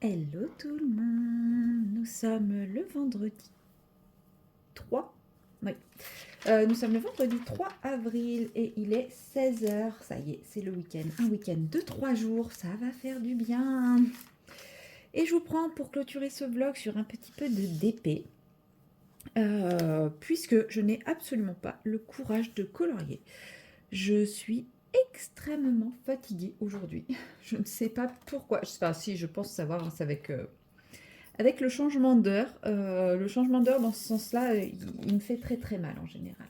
Hello tout le monde, nous sommes le vendredi 3. Oui. Nous sommes le vendredi 3 avril et il est 16h. Ça y est, c'est le week-end. Un week-end de 3 jours, ça va faire du bien. Et je vous prends pour clôturer ce vlog sur un petit peu de DP. Puisque je n'ai absolument pas le courage de colorier. Je suis extrêmement fatiguée aujourd'hui. Je ne sais pas pourquoi. Enfin, si, je pense savoir, hein, c'est avec le changement d'heure. Le changement d'heure, dans ce sens-là, il me fait très très mal en général.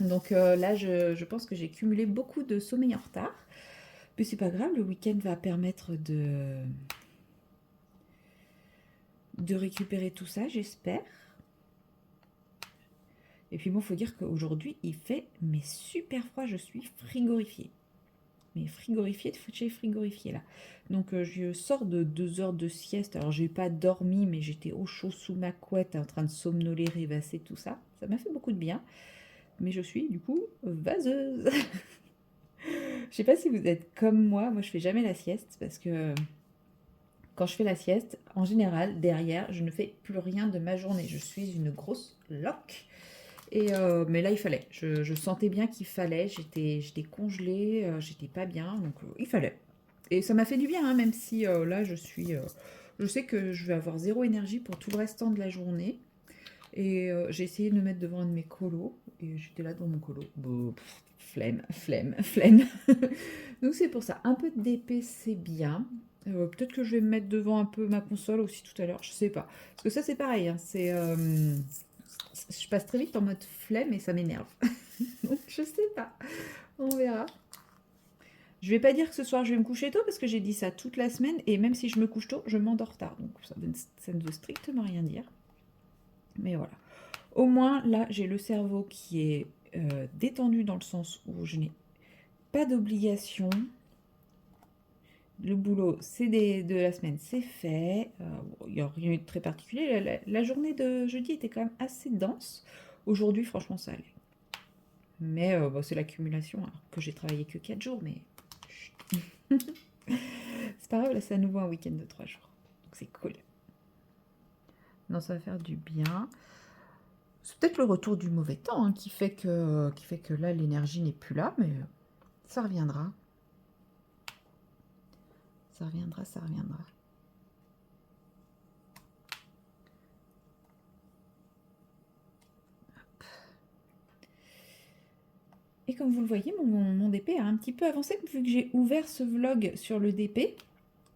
Donc là, je pense que j'ai cumulé beaucoup de sommeil en retard. Mais c'est pas grave, le week-end va permettre de récupérer tout ça, j'espère. Et puis bon, faut dire qu'aujourd'hui, il fait super froid, je suis frigorifiée. Mais frigorifiée de chez frigorifiée là. Donc je sors de 2 heures de sieste. Alors j'ai pas dormi, mais j'étais au chaud sous ma couette en train de somnoler, rêvasser, tout ça. Ça m'a fait beaucoup de bien. Mais je suis du coup vaseuse. Je sais pas si vous êtes comme moi je fais jamais la sieste parce que quand je fais la sieste, en général, derrière, je ne fais plus rien de ma journée. Je suis une grosse loque. Mais là, il fallait. Je sentais bien qu'il fallait. J'étais congelée, j'étais pas bien, donc il fallait. Et ça m'a fait du bien, hein, même si là, je sais que je vais avoir 0 énergie pour tout le restant de la journée. Et j'ai essayé de me mettre devant un de mes colos, et j'étais là dans mon colo. Bon, flemme, flemme, flemme. Donc c'est pour ça. Un peu de DP, c'est bien. Peut-être que je vais me mettre devant un peu ma console aussi tout à l'heure, je sais pas. Parce que ça, c'est pareil, hein, je passe très vite en mode flemme et ça m'énerve. Donc je sais pas, on verra. Je vais pas dire que ce soir je vais me coucher tôt parce que j'ai dit ça toute la semaine et même si je me couche tôt, je m'endors tard. Donc ça ne veut strictement rien dire. Mais voilà. Au moins là, j'ai le cerveau qui est détendu dans le sens où je n'ai pas d'obligation. Le boulot, de la semaine, c'est fait. Il n'y a rien eu de très particulier. La journée de jeudi était quand même assez dense. Aujourd'hui, franchement, ça allait. Mais c'est l'accumulation, alors que j'ai travaillé que 4 jours, mais... c'est pas grave, là, c'est à nouveau un week-end de 3 jours. Donc c'est cool. Non, ça va faire du bien. C'est peut-être le retour du mauvais temps hein, qui fait que là, l'énergie n'est plus là, mais ça reviendra. Ça reviendra, ça reviendra. Et comme vous le voyez, mon DP a un petit peu avancé vu que j'ai ouvert ce vlog sur le DP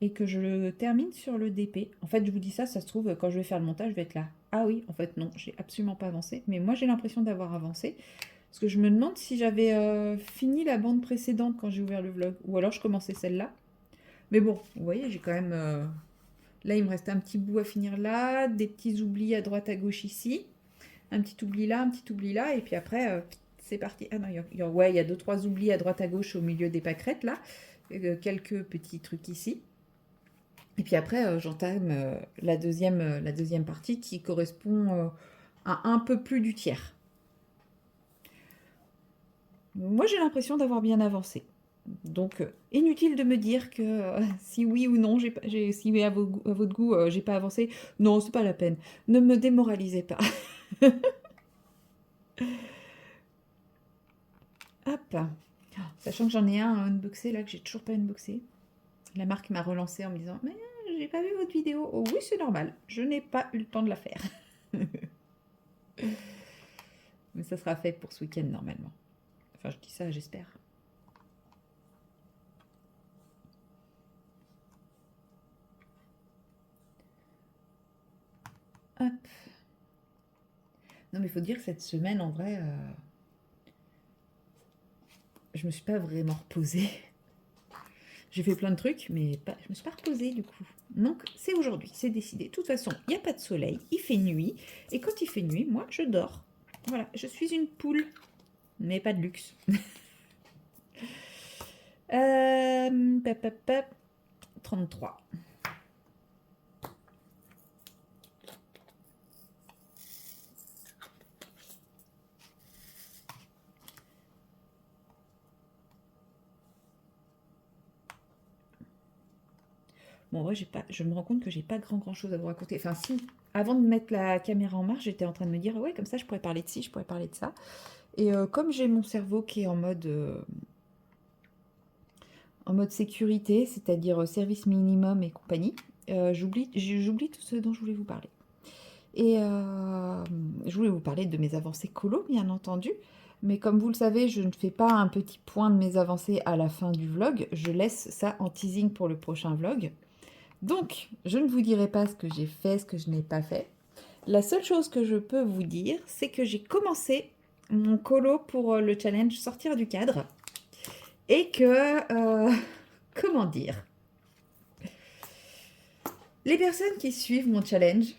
et que je le termine sur le DP. En fait, je vous dis ça, ça se trouve, quand je vais faire le montage, je vais être là. Ah oui, en fait, non, j'ai absolument pas avancé. Mais moi, j'ai l'impression d'avoir avancé. Parce que je me demande si j'avais fini la bande précédente quand j'ai ouvert le vlog. Ou alors je commençais celle-là. Mais bon, vous voyez, j'ai quand même Là, il me reste un petit bout à finir là, des petits oublis à droite à gauche ici, un petit oubli là, un petit oubli là, et puis après, c'est parti. Ah non, ouais, il y a 2-3 oublis à droite à gauche au milieu des pâquerettes là, quelques petits trucs ici. Et puis après, j'entame la deuxième partie qui correspond à un peu plus du tiers. Moi, j'ai l'impression d'avoir bien avancé. Donc, inutile de me dire que si oui ou non, si à votre goût, j'ai pas avancé. Non, c'est pas la peine. Ne me démoralisez pas. Hop. Sachant que j'en ai un à unboxer là que j'ai toujours pas unboxé. La marque m'a relancé en me disant mais j'ai pas vu votre vidéo. Oh oui, c'est normal. Je n'ai pas eu le temps de la faire. Mais ça sera fait pour ce week-end normalement. Enfin, je dis ça, j'espère. Hop. Non, mais il faut dire que cette semaine, en vrai, je me suis pas vraiment reposée. J'ai fait plein de trucs, mais je me suis pas reposée du coup. Donc, c'est aujourd'hui, c'est décidé. De toute façon, il n'y a pas de soleil, il fait nuit. Et quand il fait nuit, moi, je dors. Voilà, je suis une poule, mais pas de luxe. Pap, pap, pap, 33. Bon, ouais, je me rends compte que j'ai pas grand chose à vous raconter. Enfin, si, avant de mettre la caméra en marche, j'étais en train de me dire, ouais, comme ça, je pourrais parler de ci, je pourrais parler de ça. Et comme j'ai mon cerveau qui est en mode sécurité, c'est-à-dire service minimum et compagnie, j'oublie tout ce dont je voulais vous parler. Et je voulais vous parler de mes avancées colo, bien entendu. Mais comme vous le savez, je ne fais pas un petit point de mes avancées à la fin du vlog. Je laisse ça en teasing pour le prochain vlog. Donc, je ne vous dirai pas ce que j'ai fait, ce que je n'ai pas fait. La seule chose que je peux vous dire, c'est que j'ai commencé mon colo pour le challenge sortir du cadre. Et que, comment dire, les personnes qui suivent mon challenge,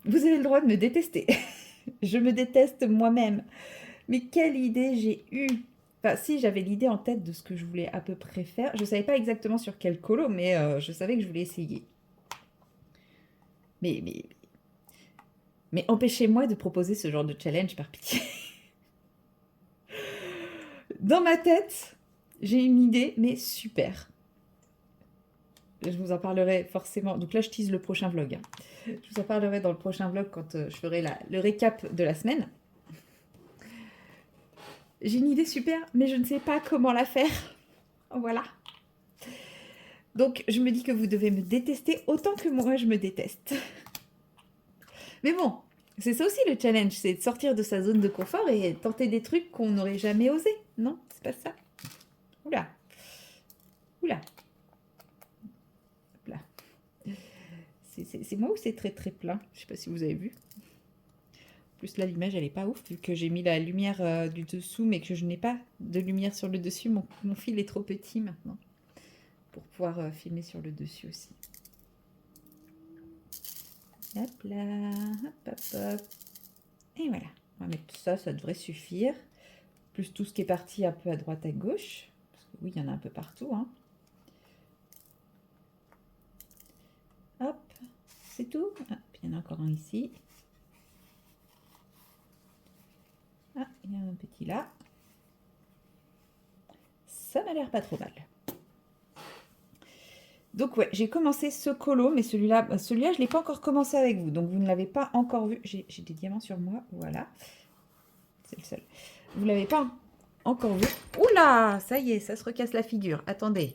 vous avez le droit de me détester. Je me déteste moi-même. Mais quelle idée j'ai eue! Enfin, si, j'avais l'idée en tête de ce que je voulais à peu près faire. Je ne savais pas exactement sur quel colo, mais je savais que je voulais essayer. Mais empêchez-moi de proposer ce genre de challenge, par pitié. Dans ma tête, j'ai une idée, mais super. Je vous en parlerai forcément. Donc là, je tease le prochain vlog. Je vous en parlerai dans le prochain vlog quand je ferai le récap de la semaine. J'ai une idée super, mais je ne sais pas comment la faire. Voilà. Donc, je me dis que vous devez me détester autant que moi, je me déteste. Mais bon, c'est ça aussi le challenge, c'est de sortir de sa zone de confort et tenter des trucs qu'on n'aurait jamais osé. Non, c'est pas ça. Oula. Oula. Hop là. C'est moi ou c'est très très plein? Je sais pas si vous avez vu. En plus, là, l'image, elle est pas ouf, vu que j'ai mis la lumière du dessous, mais que je n'ai pas de lumière sur le dessus. Mon fil est trop petit maintenant pour pouvoir filmer sur le dessus aussi. Hop là, hop, hop, hop. Et voilà, on va mettre tout ça, ça devrait suffire. Plus tout ce qui est parti un peu à droite, à gauche. Parce que oui, il y en a un peu partout. Hein. Hop, c'est tout. Ah, il y en a encore un ici. Ah, il y en a un petit là. Ça m'a l'air pas trop mal. Donc ouais, j'ai commencé ce colo, mais celui-là, je ne l'ai pas encore commencé avec vous. Donc vous ne l'avez pas encore vu. J'ai des diamants sur moi, voilà. C'est le seul. Vous ne l'avez pas encore vu. Oula, ça y est, ça se recasse la figure. Attendez.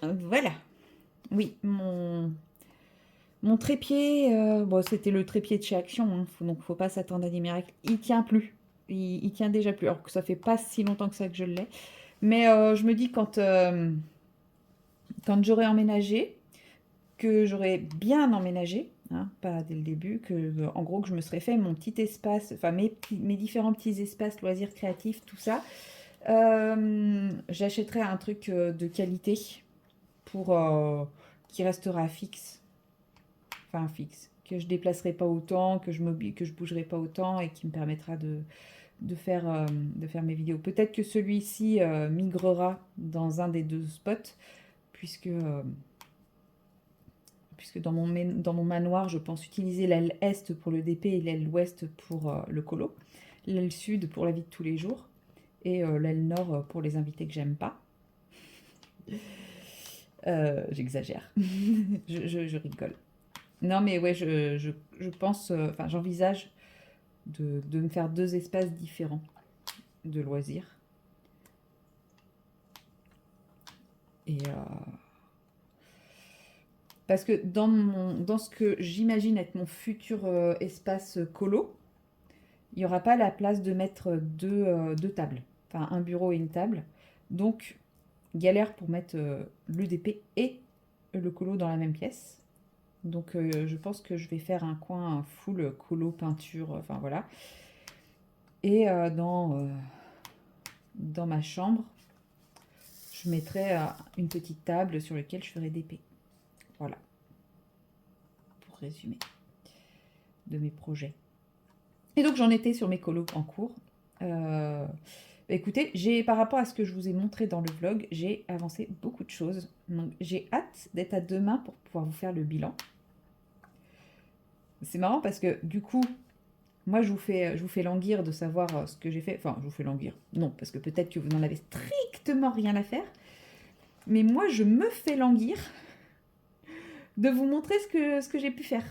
Voilà. Oui, mon trépied, bon, c'était le trépied de chez Action, hein, donc faut pas s'attendre à des miracles. Il tient plus. Il tient déjà plus. Alors que ça fait pas si longtemps que ça que je l'ai. Mais je me dis quand j'aurai emménagé, que j'aurais bien emménagé, hein, pas dès le début, en gros que je me serais fait mon petit espace, enfin mes différents petits espaces loisirs créatifs, tout ça, j'achèterais un truc de qualité pour qui restera fixe. Enfin, fixe. Que je déplacerai pas autant, que je bougerai pas autant et qui me permettra de faire mes vidéos. Peut-être que celui-ci migrera dans un des deux spots, puisque, puisque dans mon manoir, je pense utiliser l'aile est pour le DP et l'aile ouest pour le colo, l'aile sud pour la vie de tous les jours, et l'aile nord pour les invités que j'aime pas. J'exagère. je rigole. Non, mais ouais, je pense, enfin, j'envisage de me faire 2 espaces différents de loisirs. Et parce que dans ce que j'imagine être mon futur espace colo, il n'y aura pas la place de mettre deux tables. Enfin, un bureau et une table. Donc, galère pour mettre le DP et le colo dans la même pièce. Donc, je pense que je vais faire un coin full colo, peinture, enfin voilà. Et dans ma chambre, je mettrai une petite table sur laquelle je ferai DP. Voilà, pour résumer de mes projets. Et donc j'en étais sur mes colos en cours. Écoutez, par rapport à ce que je vous ai montré dans le vlog, j'ai avancé beaucoup de choses. Donc j'ai hâte d'être à demain pour pouvoir vous faire le bilan. C'est marrant parce que du coup, moi je vous fais languir de savoir ce que j'ai fait. Enfin, je vous fais languir. Non, parce que peut-être que vous n'en avez strictement rien à faire. Mais moi je me fais languir de vous montrer ce que j'ai pu faire.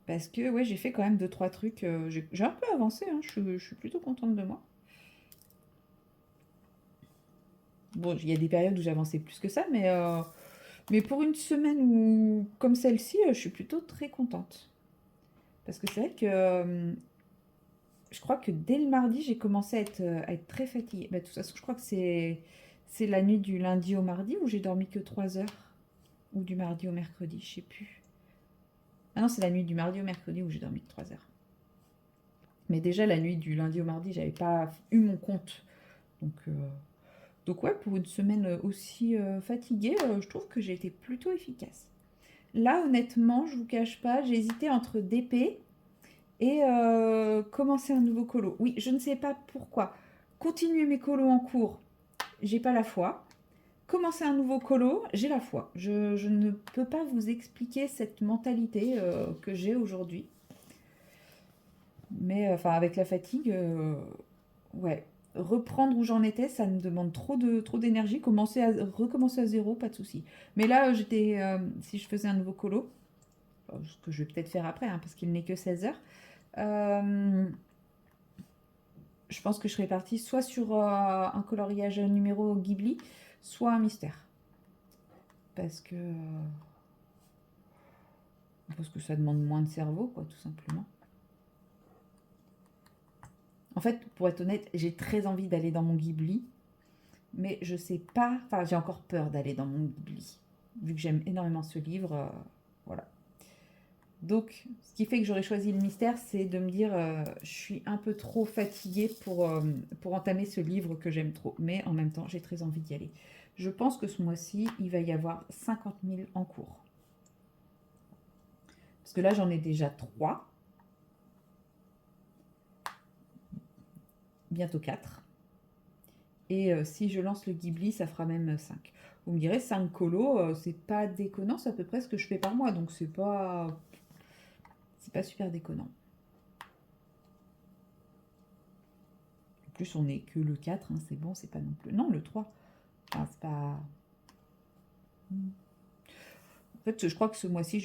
Parce que ouais, j'ai fait quand même 2-3 trucs. J'ai un peu avancé, hein, je suis plutôt contente de moi. Bon, il y a des périodes où j'avançais plus que ça, mais pour une semaine comme celle-ci, je suis plutôt très contente. Parce que c'est vrai que je crois que dès le mardi, j'ai commencé à être très fatiguée. Bah, de toute façon, je crois que c'est la nuit du lundi au mardi où j'ai dormi que 3 heures. Ou du mardi au mercredi, je sais plus. Ah non, c'est la nuit du mardi au mercredi où j'ai dormi que 3 heures. Mais déjà, la nuit du lundi au mardi, j'avais pas eu mon compte. Donc ouais, pour une semaine aussi fatiguée, je trouve que j'ai été plutôt efficace. Là, honnêtement, je vous cache pas, j'ai hésité entre DP et commencer un nouveau colo. Oui, je ne sais pas pourquoi. Continuer mes colos en cours, j'ai pas la foi. Commencer un nouveau colo, j'ai la foi. Je ne peux pas vous expliquer cette mentalité que j'ai aujourd'hui. Mais enfin, avec la fatigue, ouais. Reprendre où j'en étais, ça me demande trop d'énergie. Recommencer à zéro, pas de souci. Mais là, si je faisais un nouveau colo, ce que je vais peut-être faire après, hein, parce qu'il n'est que 16 heures, je pense que je serais partie soit sur un coloriage numéro Ghibli, soit un mystère. Parce que ça demande moins de cerveau, quoi, tout simplement. En fait, pour être honnête, j'ai très envie d'aller dans mon Ghibli, mais je sais pas, enfin j'ai encore peur d'aller dans mon Ghibli, vu que j'aime énormément ce livre, voilà. Donc, ce qui fait que j'aurais choisi le mystère, c'est de me dire, je suis un peu trop fatiguée pour entamer ce livre que j'aime trop, mais en même temps, j'ai très envie d'y aller. Je pense que ce mois-ci, il va y avoir 50 000 en cours. Parce que là, j'en ai déjà 3, bientôt 4. Et si je lance le Ghibli, ça fera même 5. Vous me direz, 5 colos, c'est pas déconnant, c'est à peu près ce que je fais par mois, donc c'est pas super déconnant. En plus, on n'est que le 4, hein, c'est bon, c'est pas non plus... Non, le 3. Enfin, c'est pas... En fait, je crois que ce mois-ci,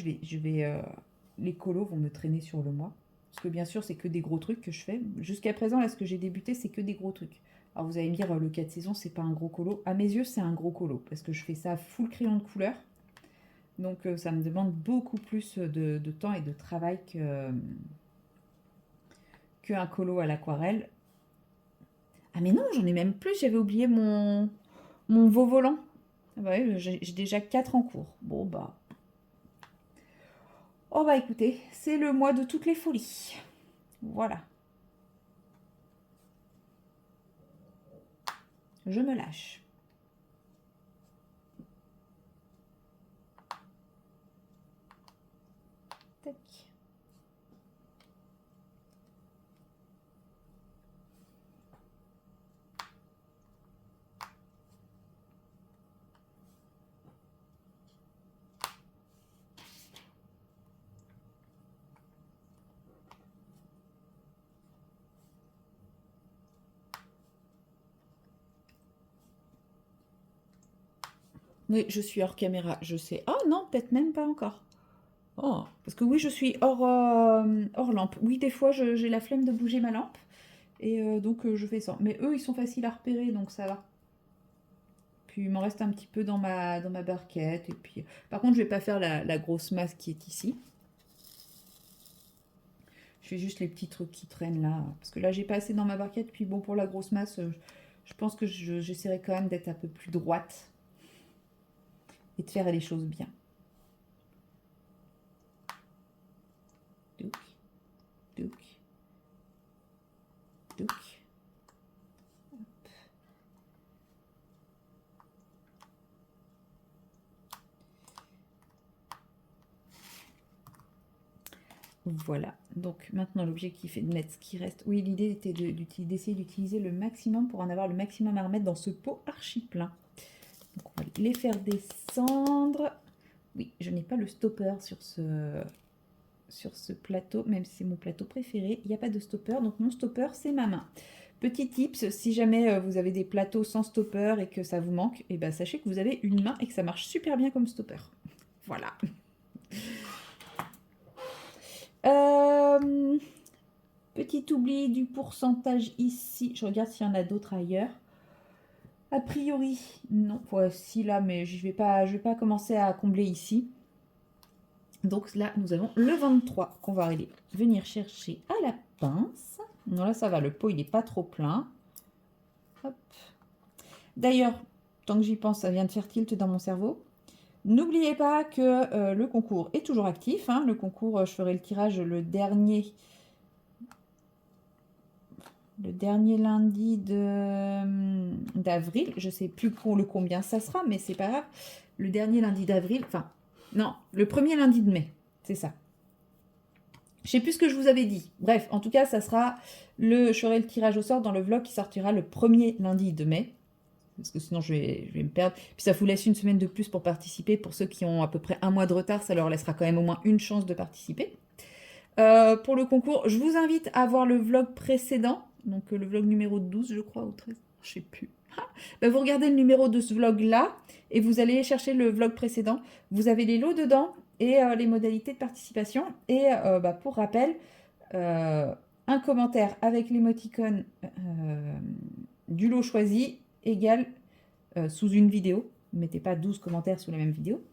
les colos vont me traîner sur le mois. Parce que bien sûr, c'est que des gros trucs que je fais. Jusqu'à présent, là, ce que j'ai débuté, c'est que des gros trucs. Alors vous allez me dire, le 4 saisons, c'est pas un gros colo. À mes yeux, c'est un gros colo. Parce que je fais ça full crayon de couleur. Donc ça me demande beaucoup plus de temps et de travail qu'un colo à l'aquarelle. Ah mais non, j'en ai même plus, j'avais oublié mon veau volant. Ah bah oui, j'ai déjà 4 en cours. Bon bah... Oh bah écoutez, c'est le mois de toutes les folies. Voilà. Je me lâche. Tac. Oui, je suis hors caméra, je sais. Oh non, peut-être même pas encore. Oh, parce que oui, je suis hors lampe. Oui, des fois, j'ai la flemme de bouger ma lampe. Et donc, je fais ça. Mais eux, ils sont faciles à repérer, donc ça va. Puis, il m'en reste un petit peu dans ma barquette. Et puis, par contre, je vais pas faire la grosse masse qui est ici. Je fais juste les petits trucs qui traînent là. Parce que là, j'ai pas assez dans ma barquette. Puis bon, pour la grosse masse, je pense que j'essaierai quand même d'être un peu plus droite. Et de faire les choses bien. Douc, douc, douc. Voilà, donc maintenant l'objectif est de mettre ce qui reste. Oui, l'idée était d'essayer d'utiliser le maximum pour en avoir le maximum à remettre dans ce pot archi plein. Donc on va les faire descendre. Oui, je n'ai pas le stopper sur ce plateau, même si c'est mon plateau préféré. Il n'y a pas de stopper, donc mon stopper, c'est ma main. Petit tips, si jamais vous avez des plateaux sans stopper et que ça vous manque, et ben sachez que vous avez une main et que ça marche super bien comme stopper. Voilà. Petit oubli du pourcentage ici. Je regarde s'il y en a d'autres ailleurs. A priori, non. Voici là, mais je vais pas commencer à combler ici. Donc là, nous avons le 23 qu'on va aller venir chercher à la pince. Non, là, ça va. Le pot, il n'est pas trop plein. D'ailleurs, tant que j'y pense, ça vient de faire tilt dans mon cerveau. N'oubliez pas que le concours est toujours actif. Hein. Le concours, je ferai le tirage le dernier lundi d'avril. Je ne sais plus pour le combien ça sera, mais c'est pas grave. Le dernier lundi d'avril, enfin, non, le premier lundi de mai, c'est ça. Je sais plus ce que je vous avais dit. Bref, en tout cas, ça sera je ferai le tirage au sort dans le vlog qui sortira le premier lundi de mai. Parce que sinon, je vais me perdre. Puis ça vous laisse une semaine de plus pour participer. Pour ceux qui ont à peu près un mois de retard, ça leur laissera quand même au moins une chance de participer. Pour le concours, je vous invite à voir le vlog précédent. Donc le vlog numéro 12, je crois, ou 13. Je sais plus. Vous regardez le numéro de ce vlog-là et vous allez chercher le vlog précédent. Vous avez les lots dedans et les modalités de participation. Et pour rappel, un commentaire avec l'émoticône du lot choisi égale sous une vidéo. Ne mettez pas 12 commentaires sous la même vidéo,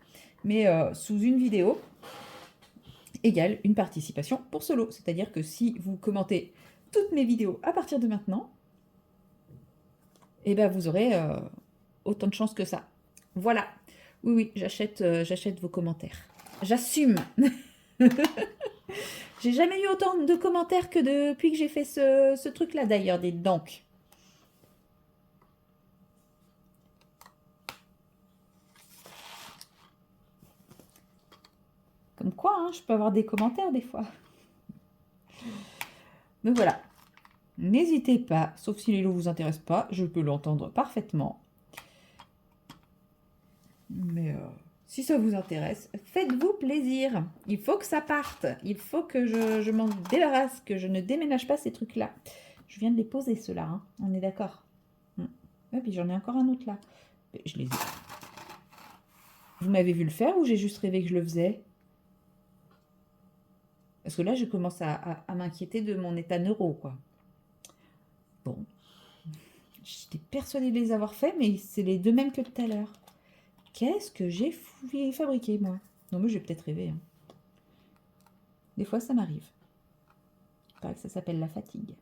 mais sous une vidéo égale une participation pour ce lot. C'est-à-dire que si vous commentez toutes mes vidéos à partir de maintenant, et ben vous aurez autant de chance que ça. Voilà. Oui, j'achète vos commentaires. J'assume. J'ai jamais eu autant de commentaires que depuis que j'ai fait ce truc-là d'ailleurs, dites donc. Comme quoi, hein, je peux avoir des commentaires des fois. Donc voilà. N'hésitez pas, sauf si les lots ne vous intéressent pas, je peux l'entendre parfaitement. Mais si ça vous intéresse, faites-vous plaisir. Il faut que ça parte. Il faut que je m'en débarrasse, que je ne déménage pas ces trucs-là. Je viens de les poser, ceux-là. Hein. On est d'accord. Et puis j'en ai encore un autre là. Mais je les ai. Vous m'avez vu le faire ou j'ai juste rêvé que je le faisais? Parce que là, je commence à m'inquiéter de mon état neuro, quoi. Bon. J'étais persuadée de les avoir faits, mais c'est les deux mêmes que tout à l'heure. Qu'est-ce que j'ai fabriqué, moi? Non, mais j'ai peut-être rêvé. Hein. Des fois, ça m'arrive. Il paraît que ça s'appelle la fatigue.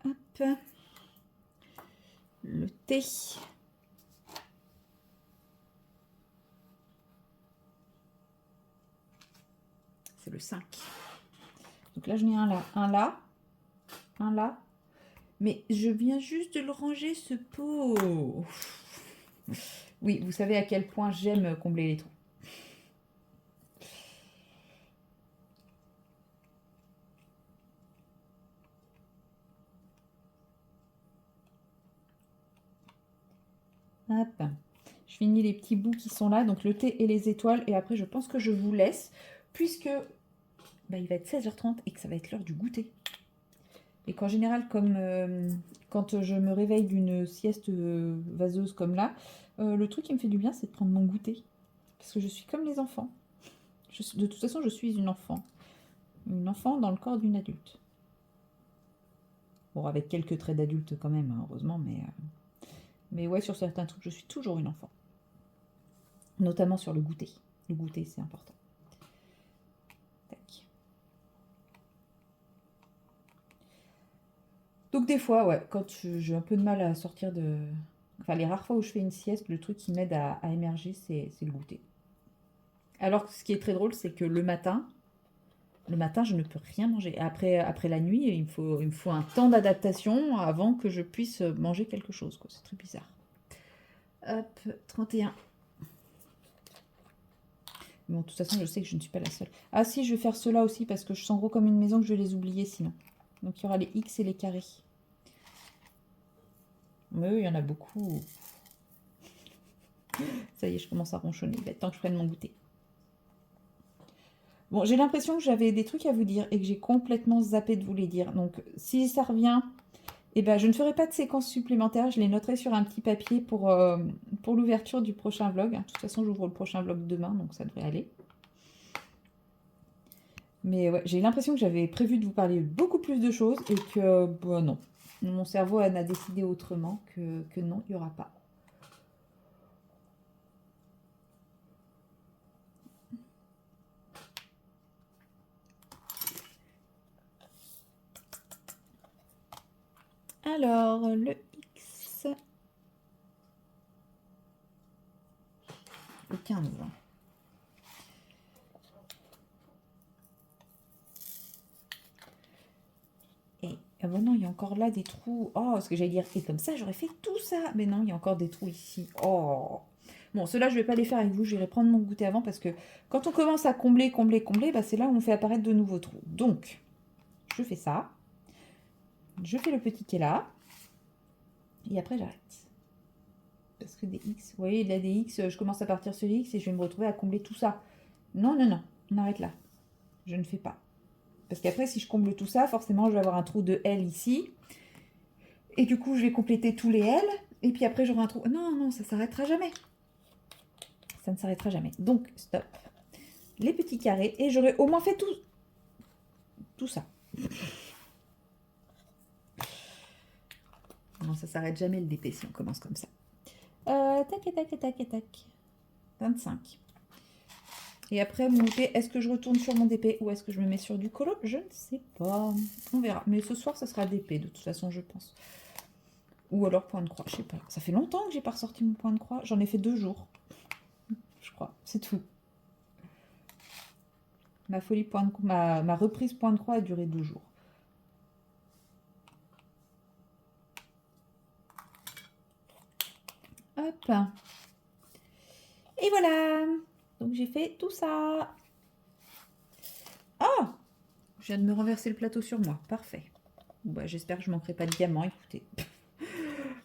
Hop. Le thé. C'est le 5. Donc là, j'en ai un là, un là, un là. Mais je viens juste de le ranger, ce pot. Oui, vous savez à quel point j'aime combler les trous. Hop. Je finis les petits bouts qui sont là, donc le thé et les étoiles. Et après, je pense que je vous laisse, puisque bah, il va être 16h30 et que ça va être l'heure du goûter. Et qu'en général, comme quand je me réveille d'une sieste vaseuse comme là, le truc qui me fait du bien, c'est de prendre mon goûter. Parce que je suis comme les enfants. De toute façon, je suis une enfant. Une enfant dans le corps d'une adulte. Bon, avec quelques traits d'adulte quand même, hein, heureusement, mais ouais, sur certains trucs, je suis toujours une enfant. Notamment sur le goûter. Le goûter, c'est important. Tac. Donc des fois, ouais, quand j'ai un peu de mal à sortir de... Enfin, les rares fois où je fais une sieste, le truc qui m'aide à émerger, c'est le goûter. Alors, ce qui est très drôle, c'est que le matin, je ne peux rien manger. Après la nuit, il me faut un temps d'adaptation avant que je puisse manger quelque chose. C'est très bizarre. Hop, 31. Bon, de toute façon, je sais que je ne suis pas la seule. Ah si, je vais faire cela aussi parce que je sens gros comme une maison que je vais les oublier sinon. Donc il y aura les X et les carrés. Mais oui, il y en a beaucoup. Ça y est, je commence à ronchonner. Il va être temps que je prenne mon goûter. Bon, j'ai l'impression que j'avais des trucs à vous dire et que j'ai complètement zappé de vous les dire. Donc si ça revient, eh ben, je ne ferai pas de séquence supplémentaire. Je les noterai sur un petit papier pour l'ouverture du prochain vlog. De toute façon, j'ouvre le prochain vlog demain, donc ça devrait aller. Mais ouais, j'ai l'impression que j'avais prévu de vous parler beaucoup plus de choses et que, bon, non. Mon cerveau en a décidé autrement que non, il n'y aura pas. Alors, le X. Le 15. Et ah bon non, il y a encore là des trous. Oh, ce que j'allais dire, et comme ça, j'aurais fait tout ça. Mais non, il y a encore des trous ici. Oh. Bon, ceux-là, je ne vais pas les faire avec vous. J'irai prendre mon goûter avant parce que quand on commence à combler, bah, c'est là où on fait apparaître de nouveaux trous. Donc, je fais ça. Je fais le petit qui est là. Et après, j'arrête. Parce que des X, vous voyez, là, des X, je commence à partir sur les X et je vais me retrouver à combler tout ça. Non, non, non, on arrête là. Je ne fais pas. Parce qu'après, si je comble tout ça, forcément, je vais avoir un trou de L ici. Et du coup, je vais compléter tous les L. Et puis après, j'aurai un trou... Non, non, ça ne s'arrêtera jamais. Ça ne s'arrêtera jamais. Donc, stop. Les petits carrés. Et j'aurai au moins fait tout ça. Non, ça s'arrête jamais le DP si on commence comme ça. Tac, et tac, et tac, et tac. 25. Et après, mon DP, est-ce que je retourne sur mon DP ou est-ce que je me mets sur du colo? Je ne sais pas. On verra. Mais ce soir, ça sera DP de toute façon, je pense. Ou alors point de croix, je sais pas. Ça fait longtemps que j'ai pas ressorti mon point de croix. J'en ai fait 2 jours. Je crois, c'est tout. Ma folie point de croix, ma reprise point de croix a duré 2 jours. Hop. Et voilà. Donc j'ai fait tout ça. Oh! Je viens de me renverser le plateau sur moi. Parfait. Bah, j'espère que je manquerai pas de diamants. Écoutez.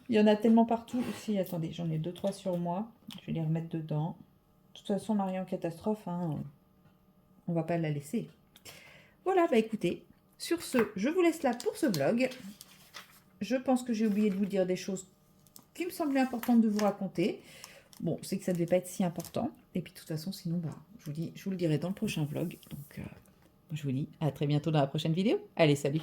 Il y en a tellement partout. Si, attendez, j'en ai 2-3 sur moi. Je vais les remettre dedans. De toute façon, Marie en catastrophe, hein, on va pas la laisser. Voilà, bah écoutez, sur ce, je vous laisse là pour ce vlog. Je pense que j'ai oublié de vous dire des choses qui me semblaient importantes de vous raconter. Bon, c'est que ça ne devait pas être si important. Et puis de toute façon, sinon, bah, je vous le dirai dans le prochain vlog. Donc, je vous dis à très bientôt dans la prochaine vidéo. Allez, salut!